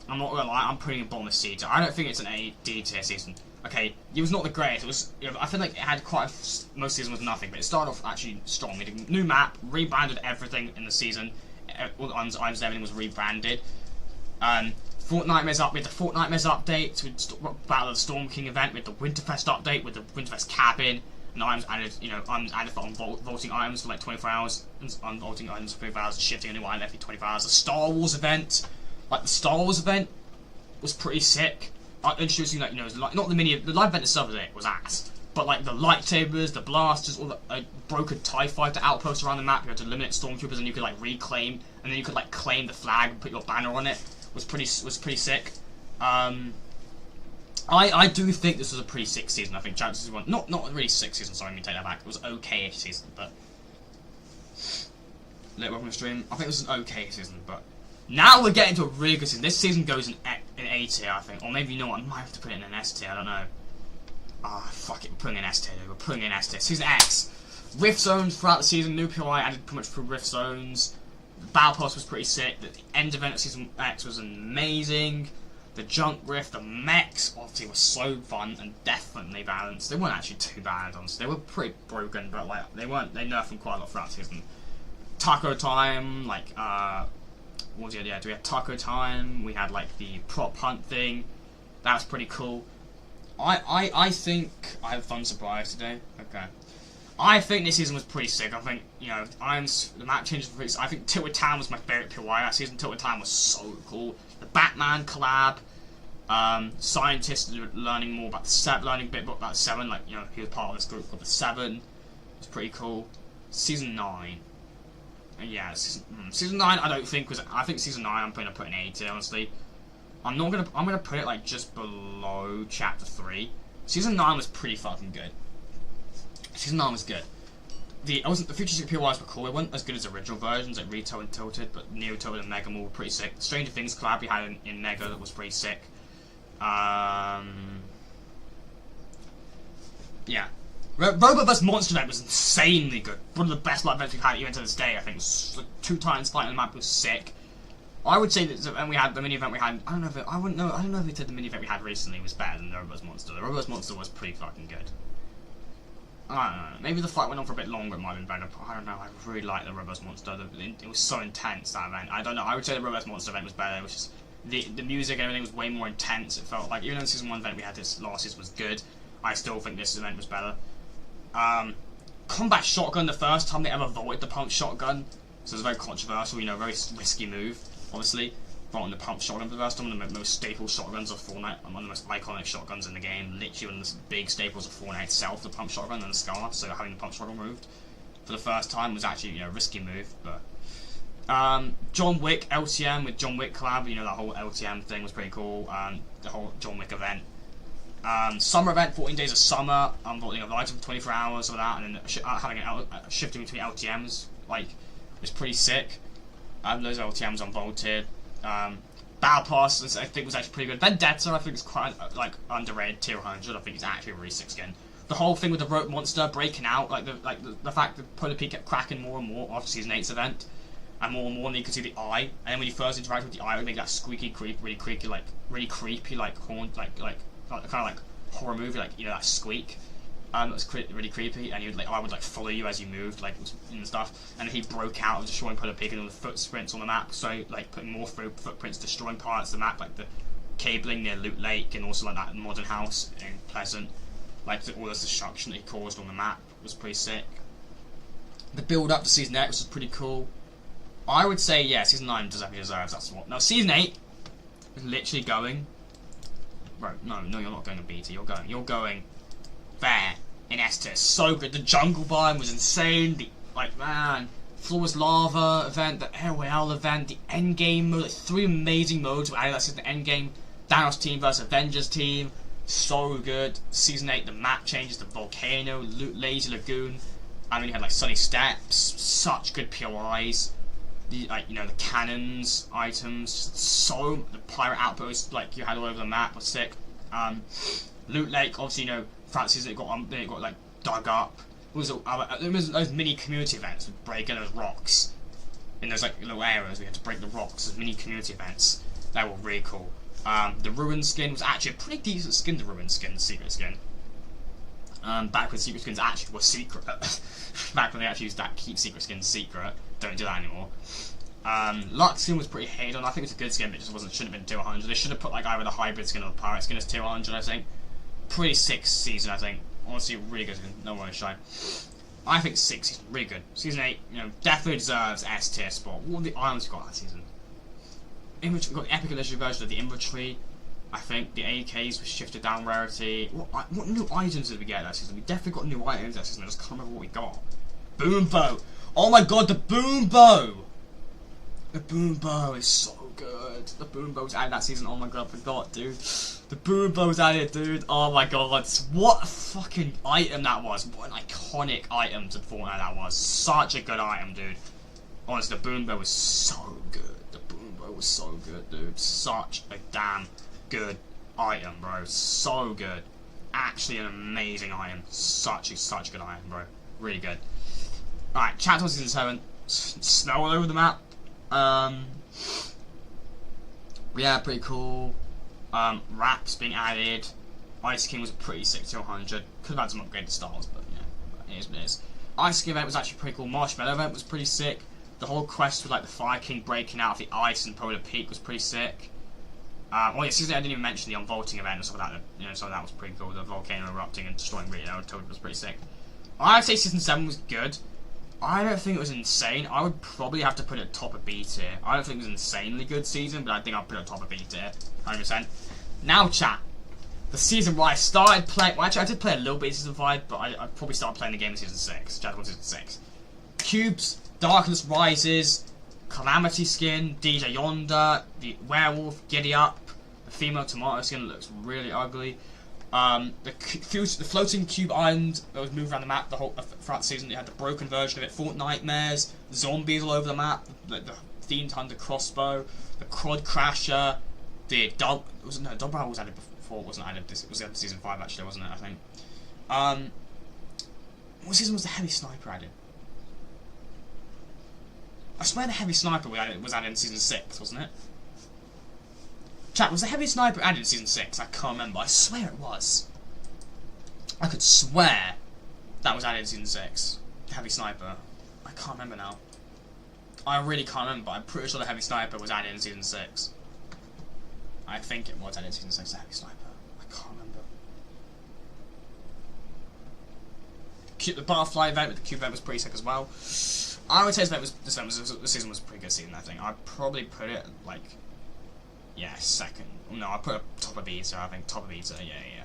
I'm not gonna lie, I'm putting it bottom of C tier. I don't think it's an A, D tier season. Okay, it was not the greatest. It was, you know, I feel like it had quite most season was nothing, but it started off actually strong. We did a new map, rebranded everything in the season. All the items, everything was rebranded. Fortnite Mez up with the Fortnite Mez update, with Battle of the Storm King event, with the Winterfest update, with the Winterfest cabin, and items added, you know, added for vaulting items for like 24 hours, and unvaulting items for 24 hours, shifting a new item every 24 hours. The Star Wars event, like the Star Wars event, was pretty sick. Introducing like, you know, not the live event itself was ass, but like the lightsabers, the blasters, all the broken TIE fighter outposts around the map. You had to eliminate stormtroopers, and you could like reclaim, and then you could like claim the flag and put your banner on it. Was pretty sick. I do think this was a pretty sick season. I think Chapter Season 1, not a really sick season. Sorry, let me take that back. It was okay-ish season, but welcome to stream. I think it was an okay season, but now we're getting to a really good season. This season goes in A tier, I think, or maybe you know what, I might have to put it in an S tier. I don't know. Fuck it, we're putting in S tier. We're putting in S tier. Season X, Rift Zones throughout the season. New POI added pretty much through Rift Zones. The Battle Pass was pretty sick. The end event of Season X was amazing. The Junk Rift, the mechs, obviously were so fun and definitely balanced. They weren't actually too bad, honestly. They were pretty broken, but like they nerfed them quite a lot throughout the season. Taco Time, like what was the idea? We had Taco Time. We had like the prop hunt thing. That was pretty cool. I think I have a fun surprise today. Okay. I think this season was pretty sick. I think, you know, the map changes were pretty sick. I think Tilted Town was my favourite POI that season. Tilted Town was so cool. The Batman collab, scientists learning more about the Seven, learning a bit about the Seven, like, you know, he was part of this group called the Seven. It's pretty cool. Season 9. Yeah, season 9 I don't think was, I think season 9 I'm gonna put an A tier, honestly. I'm gonna put it like just below Chapter 3. Season 9 was pretty fucking good. Season 9 was good. The futuristic POIs were cool. They weren't as good as the original versions, like Rito and Tilted, but Neo, Tilted, and Mega were pretty sick. Stranger Things collab we had in Mega that was pretty sick. Yeah. Robot vs Monster event was insanely good. One of the best live events we've had even to this day. I think it was like 2 times fighting the map was sick. I would say that, and we had the mini event we had. I don't know if we did the mini event we had recently was better than the Robot vs Monster. The Robot vs Monster was pretty fucking good. I don't know, maybe the fight went on for a bit longer, it might have been better, but I don't know, I really liked the Robot vs Monster. It was so intense, that event. I don't know, I would say the Robot vs Monster event was better. It was just, the music and everything was way more intense. It felt like, even though the Season 1 event we had this last season was good, I still think this event was better. Combat Shotgun, the first time they ever vaulted the pump shotgun, so it was very controversial, you know, very risky move, obviously. on the pump shotgun for the first time, one of the most staple shotguns of Fortnite, one of the most iconic shotguns in the game, literally one of the big staples of Fortnite itself, the pump shotgun and the Scar, so having the pump shotgun removed for the first time was actually, you know, a risky move, but... John Wick LTM with John Wick collab, you know, that whole LTM thing was pretty cool, the whole John Wick event. Summer event, 14 days of summer, unvaulting of items for 24 hours of that, and then having shifting between LTMs, like, was pretty sick. Those LTMs unvaulted. Battle Pass, I think, was actually pretty good. Vendetta, I think, is quite, like, underrated, tier 100, I think it's actually a really sick skin. The whole thing with the rope monster breaking out, like the fact that Polar Peak kept cracking more and more after Season 8's event, and more, and you could see the eye, and then when you first interact with the eye, it would make that squeaky creep, really creepy, like horn, like kind of like horror movie, like, you know, that squeak. It was really creepy, and I would like follow you as you moved, like, and stuff. And he broke out of destroying Polar Peak and all the footprints on the map, so like putting more footprints, destroying parts of the map, like the cabling near Loot Lake, and also like that modern house in Pleasant. Like all this destruction that he caused on the map was pretty sick. The build up to Season 8 was pretty cool. I would say, yeah, Season 9 deserves that's what. Now, Season 8 is literally going... Bro, no, you're not going to BT. You're going there in S tier. So good. The jungle biome was insane. The, like, man, Flawless Lava event, the Air Royale event, the endgame mode. Like, 3 amazing modes were added that season. The endgame, Thanos team versus Avengers team. So good. Season 8, the map changes, the volcano, Lazy Lagoon. I mean, you had, like, Sunny Steps. Such good POIs. The, like, you know, the cannons, items, so the pirate outposts, like, you had all over the map was sick. Loot Lake, obviously, you know, throughout the season it got like dug up. There was those mini community events with breaking those rocks in those like little areas. We had to break the rocks. Those mini community events, they were really cool. The Ruin skin was actually a pretty decent skin. The Ruin skin, the secret skin. Back when secret skins actually were secret. Back when they actually used that keep secret skins secret. Don't do that anymore. Lux skin was pretty hated on. I think it's a good skin, but it just shouldn't have been tier 100. They should have put like either the hybrid skin or the pirate skin as tier 100, I think. Pretty sick season, I think. Honestly, really good skin. No one is shy. I think 6 season, really good. Season 8, you know, definitely deserves S tier spot. What were the items we got that season? We got the epic and legendary version of the inventory. I think the AKs were shifted down rarity. What new items did we get that season? We definitely got new items that season. I just can't remember what we got. Boom bow. Oh my god, the boom bow. The boom bow is so good. The boom bow was added that season. Oh my god, I forgot, dude. The boom bow was added, dude. Oh my god, what a fucking item that was. What an iconic item to Fortnite that was. Such a good item, dude. Honestly, the boom bow was so good. The boom bow was so good, dude. Such a damn good item, bro. So good. Actually an amazing item. Such a good item, bro. Really good. Alright, chapter 1 season 7. Snow all over the map. Yeah, pretty cool. Wraps being added. Ice King was pretty sick to 100. Could have had some upgraded styles, but yeah, it is what it is. Ice King event was actually pretty cool. Marshmallow event was pretty sick. The whole quest with like the Fire King breaking out of the ice and Polar Peak was pretty sick. Oh yeah, season 8 I didn't even mention the unvaulting event and stuff like that. You know, so that was pretty cool. The volcano erupting and destroying Rio, I told you, was pretty sick. I'd say season 7 was good. I don't think it was insane. I would probably have to put it top of B tier. I don't think it was an insanely good season, but I think I'll put it top of B tier. 100%. Now, chat. The season where I started playing... Well, actually, I did play a little bit of season 5, but I probably started playing the game in season 6. Chapter 1 season 6. Cubes, Darkness Rises, Calamity skin, DJ Yonder, the Werewolf, Giddy Up, the female Tomato skin looks really ugly. The floating cube island that was moved around the map throughout the season. It had the broken version of it. Fort Nightmares, zombies all over the map. The themed hunter crossbow, the Crod Crasher, the double barrel was added before. It wasn't added. It was added season 5 actually, wasn't it? I think. What season was the heavy sniper added? I swear the heavy sniper was added in season 6, wasn't it? Chat, was the heavy sniper added in season 6? I can't remember. I swear it was. I could swear that was added in season 6. The heavy sniper. I can't remember now. I really can't remember. I'm pretty sure the heavy sniper was added in season 6. I think it was added in season 6, the heavy sniper. I can't remember. The butterfly event with the cube event was pretty sick as well. I would say this season was a pretty good season, I think. I'd probably put it like Yeah, second. No, I put a top of beta. I think top of beta. Yeah, yeah.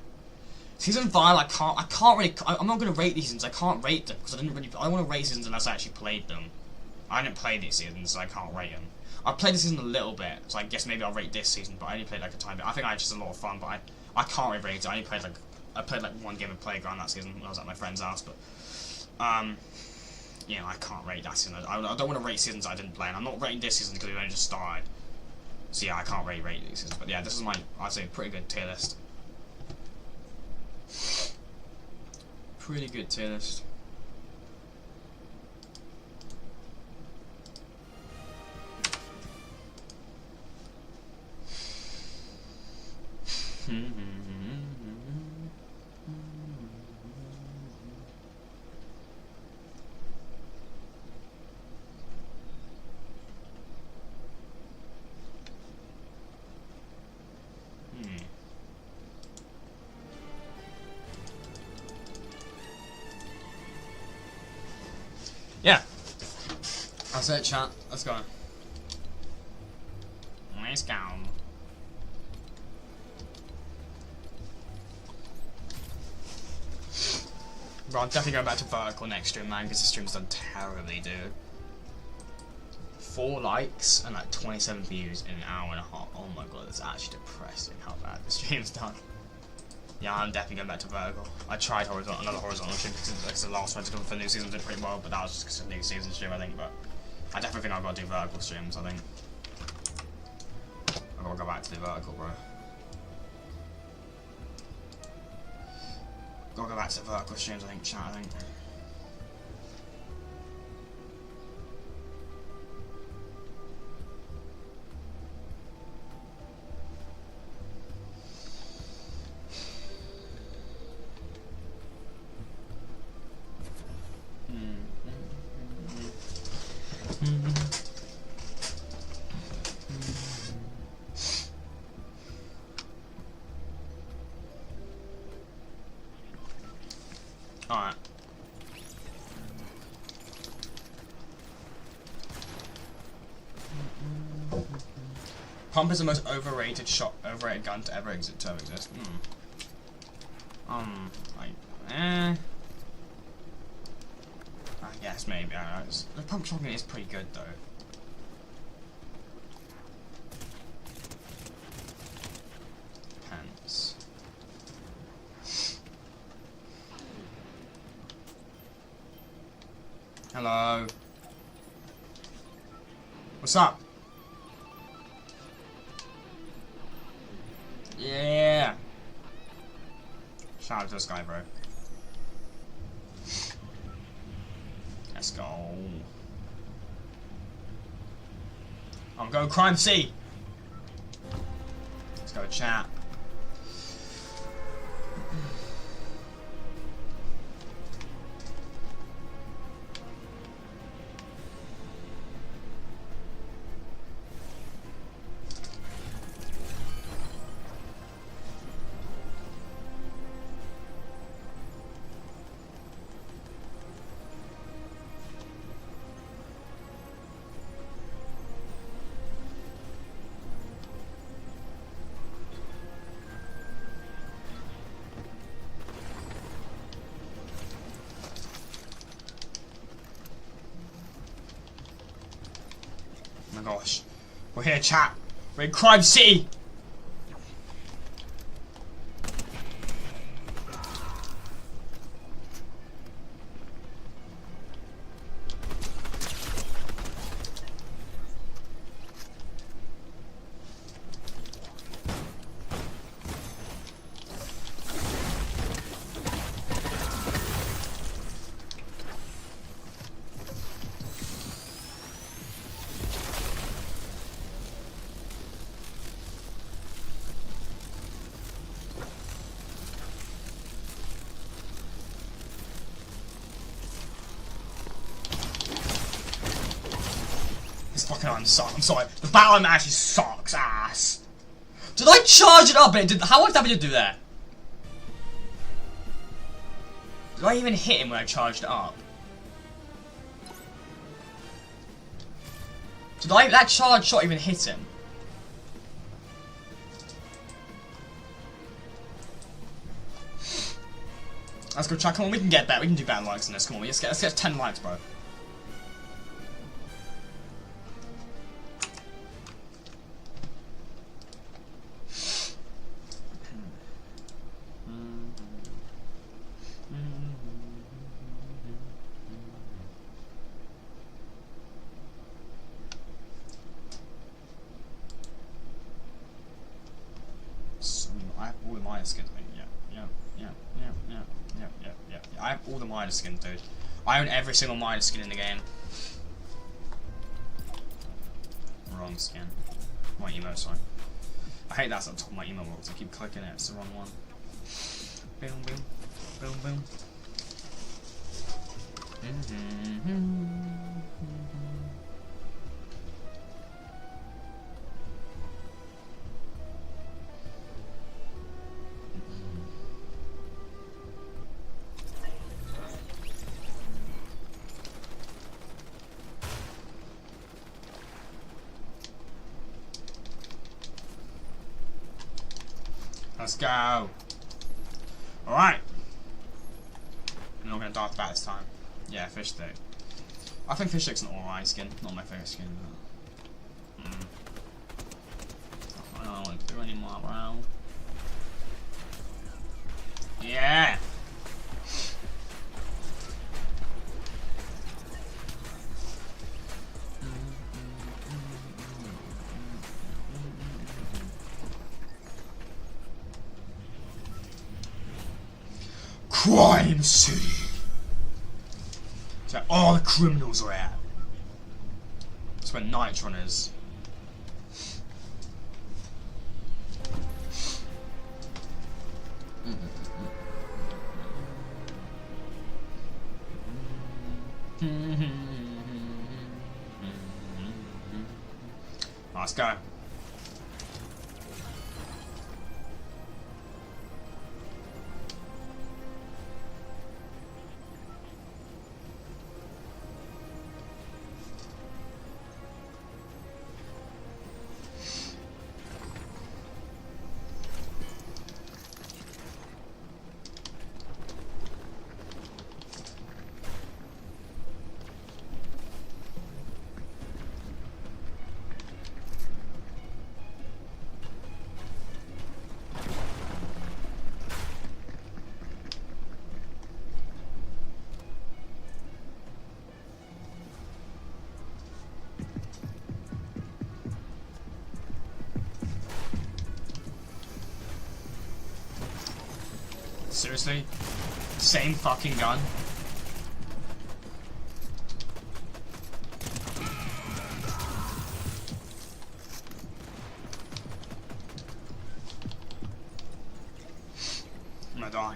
Season 5, I can't really. I'm not gonna rate these seasons. I can't rate them because I don't want to rate seasons unless I actually played them. I didn't play these seasons, so I can't rate them. I played this season a little bit, so I guess maybe I'll rate this season. But I only played like a tiny bit. I think I had just a lot of fun, but I can't really rate it. I only played like one game of Playground that season when I was at my friend's house. But you know, I can't rate that season. I don't want to rate seasons I didn't play, and I'm not rating this season because it only just started. So yeah, I can't really rate these seasons. But yeah, this is my, I'd say, pretty good tier list. Pretty good tier list. Yeah. That's it, chat. Let's go. Let's go. Bro, I'm definitely going back to vertical next stream, man, because the stream's done terribly, dude. 4 likes and like 27 views in an hour and a half. Oh my god, that's actually depressing how bad the stream's done. Yeah, I'm definitely going back to vertical. I tried another horizontal stream because the last one to come for the new season did pretty well, but that was just because of the new season stream, I think. But I definitely think I've got to do vertical streams, I think. I've got to go back to the vertical, bro. Gotta go back to the vertical streams, I think, chat, I think. Alright. Pump is the most overrated gun to ever exist. I guess maybe. I don't know. The pump shotgun is pretty good though. Pants. Hello. What's up? Yeah. Shout out to this guy, bro. Let's go. I'm going Crime C. Let's go chat. Oh my gosh. We're here, chat. We're in Crime City. I'm sorry. The battle actually sucks ass. Did I charge it up? How much damage did it do there? Did I even hit him when I charged it up? Did that charge shot even hit him? Let's go try. Come on, we can get better. We can do better likes than this. Come on, let's get 10 likes, bro. I have all the minor skins. Yeah. I have all the minor skins, dude. I own every single minor skin in the game. Wrong skin. My emote, sorry. I hate that's on top of my emote box. I keep clicking it. It's the wrong one. Boom, boom, boom, boom. Let's go. Alright. I'm not gonna dart bat this time. Yeah, fish stick. I think fish stick's an alright skin. Not my favourite skin, but I don't want to do anymore, bro. Yeah! Crime City! It's where all the criminals are at. It's where Nitron is. Let's go. Seriously? Same fucking gun? I'm gonna die.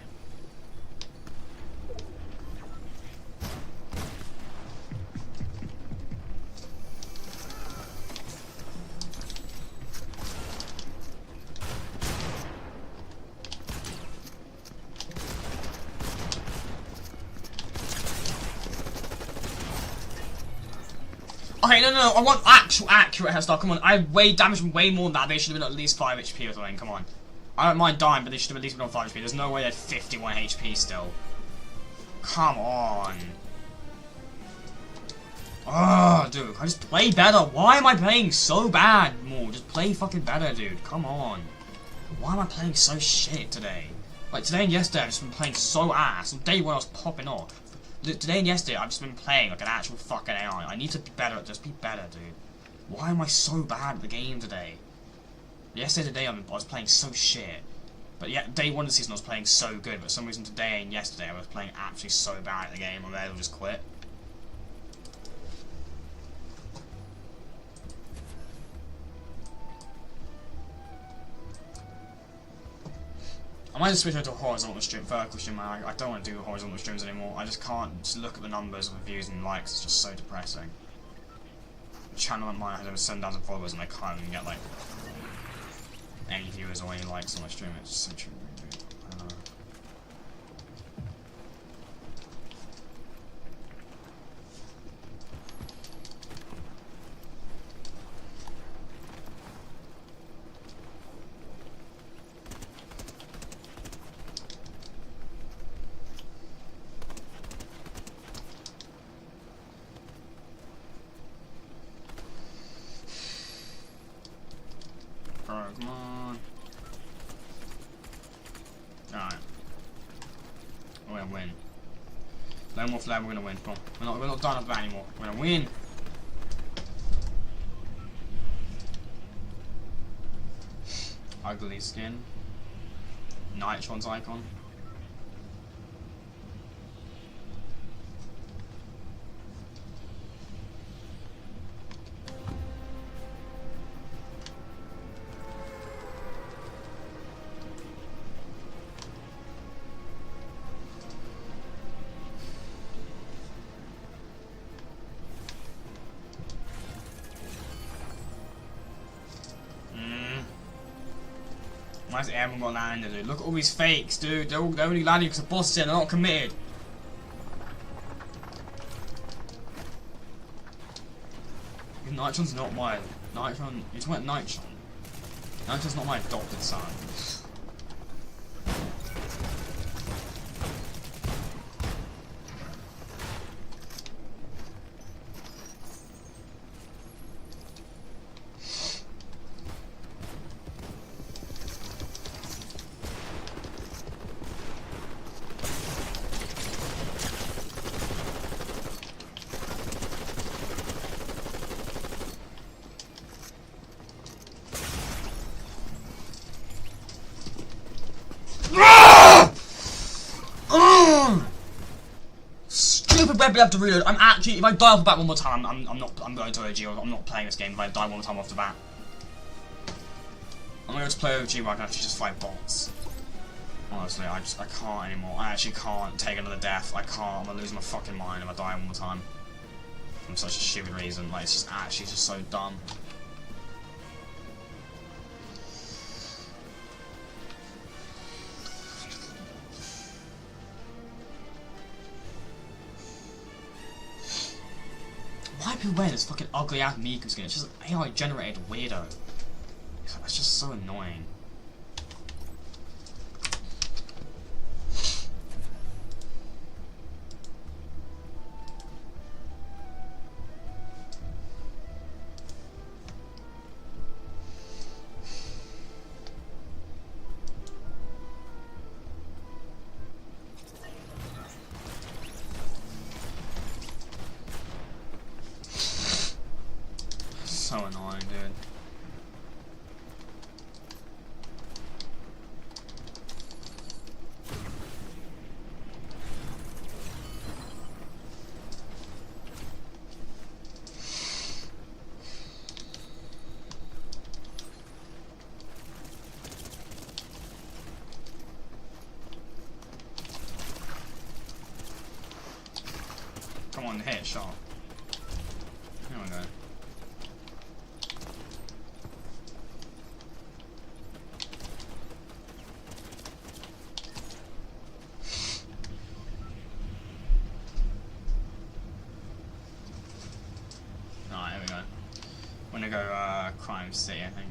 Okay, no, I want actual accurate hairstyle, come on. I damaged them way more than that. They should have been at least 5 HP or something, come on. I don't mind dying, but they should have at least been on 5 HP. There's no way they're 51 HP still. Come on. Oh, dude, can I just play better? Why am I playing so bad more? Just play fucking better, dude. Come on. Why am I playing so shit today? Like, today and yesterday I've just been playing so ass. On day 1 I was popping off. Today and yesterday, I've just been playing like an actual fucking AI. I need to be better. Just be better, dude. Why am I so bad at the game today? Yesterday, today, I was playing so shit. But yeah, day 1 of the season, I was playing so good. But for some reason, today and yesterday, I was playing actually so bad at the game. I may as well just quit. I might just switch over to a horizontal stream, vertical stream. I don't want to do horizontal streams anymore. I just can't just look at the numbers of views and likes. It's just so depressing. The channel of mine has over 7,000 followers and I can't even get like any viewers or any likes on my stream. It's so true. I don't know. Bro, come on. Alright. We're gonna win. No more flag, we're gonna win. Come on. We're not done with that anymore. We're gonna win. Ugly skin. Nitron's icon. Why's everyone got landed, dude? Look at all these fakes, dude. They're only landing because the boss said they're not committed. Nitron's not my... Nitron... You're talking about Nitron? Nitron's not my adopted son. Stupid red, we have to reload. I'm actually, if I die off the bat one more time, I'm going to OG. I'm not playing this game if I die one more time off the bat. I'm gonna go to play OG where I can actually just fight bots. Honestly, I can't anymore. I actually can't take another death. I can't. I'm gonna lose my fucking mind if I die one more time. For such a stupid reason. Like, it's just actually just so dumb. Why are people wearing this fucking ugly ass Miku skin? It's just an AI generated weirdo. It's just so annoying. So annoying, dude. Come on, hit shot. Here we go. Alright, here we go. I'm gonna go Crime City, I think.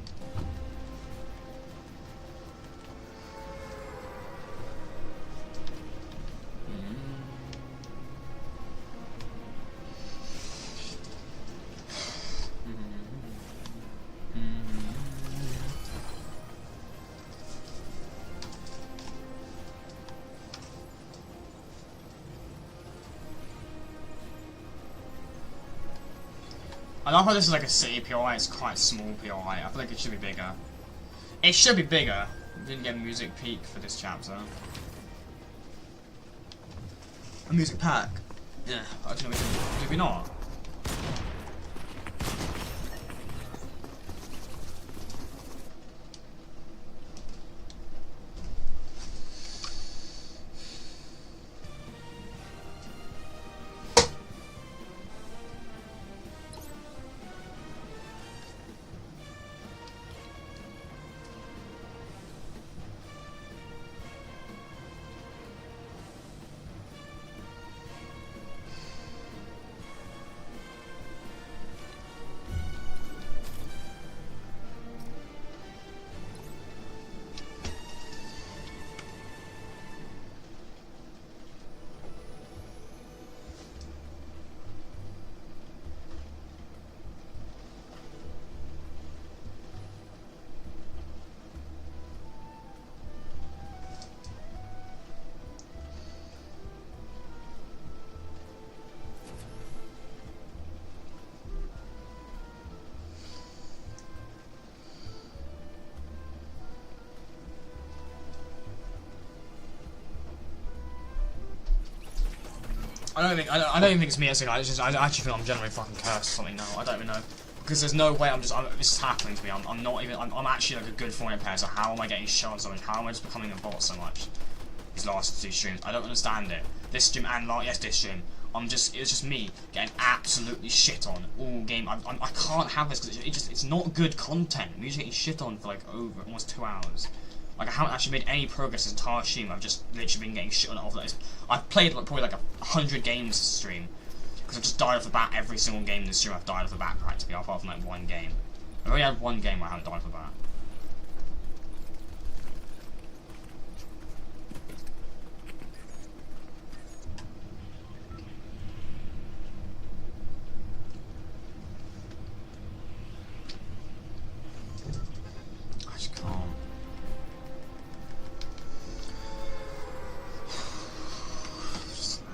I love how this is like a city POI, it's quite small POI. I feel like it should be bigger. It should be bigger. We didn't get a music peak for this chapter. A music pack? Yeah, I don't know, did we not? I don't even think it's me. I actually feel I'm generally fucking cursed or something now. I don't even know. Because there's no way this is happening to me. I'm not even. I'm actually like a good Fortnite player. So how am I getting shot so much? How am I just becoming a bot so much? These last 2 streams, I don't understand it. This stream and this stream, it's just me getting absolutely shit on all game. I can't have this because it's not good content. Me just getting shit on for like over almost 2 hours. Like I haven't actually made any progress this entire stream. I've just literally been getting shit on off. I've played like, probably like 100 games this stream. Because I've just died off the bat every single game in this stream. I've died off the bat practically, apart from like 1 game. I've only had 1 game where I haven't died off the bat. I just can't.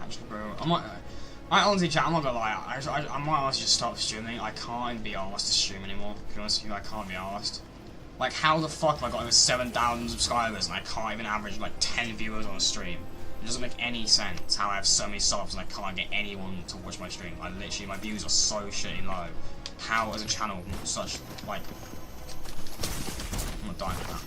Actually, bro, I honestly, chat, I'm not gonna lie, I might honestly just stop streaming. I can't even be arsed to stream anymore, to be honest with you. I can't be arsed. Like, how the fuck have I got over 7,000 subscribers and I can't even average like 10 viewers on a stream? It doesn't make any sense how I have so many subs and I can't get anyone to watch my stream. I literally, my views are so shitty low. How, as a channel, such, like... I'm not dying for that.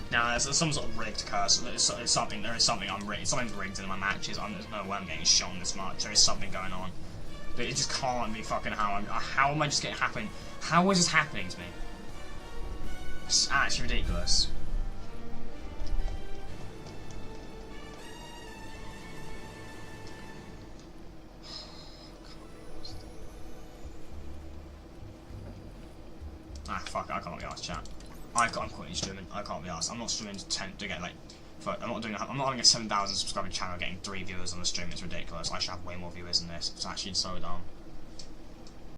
No, it's some sort of rigged curse. There is something something's rigged in my matches. There's no way I'm getting shown this much. There is something going on. But it just can't be fucking how am I just getting happening? How is this happening to me? It's actually ridiculous. Ah, fuck, I can't be arsed, chat. I'm quitting streaming. I can't be arsed. I'm not streaming to get like. I'm not having a 7,000 subscriber channel getting 3 viewers on the stream. It's ridiculous. I should have way more viewers than this. It's actually so dumb.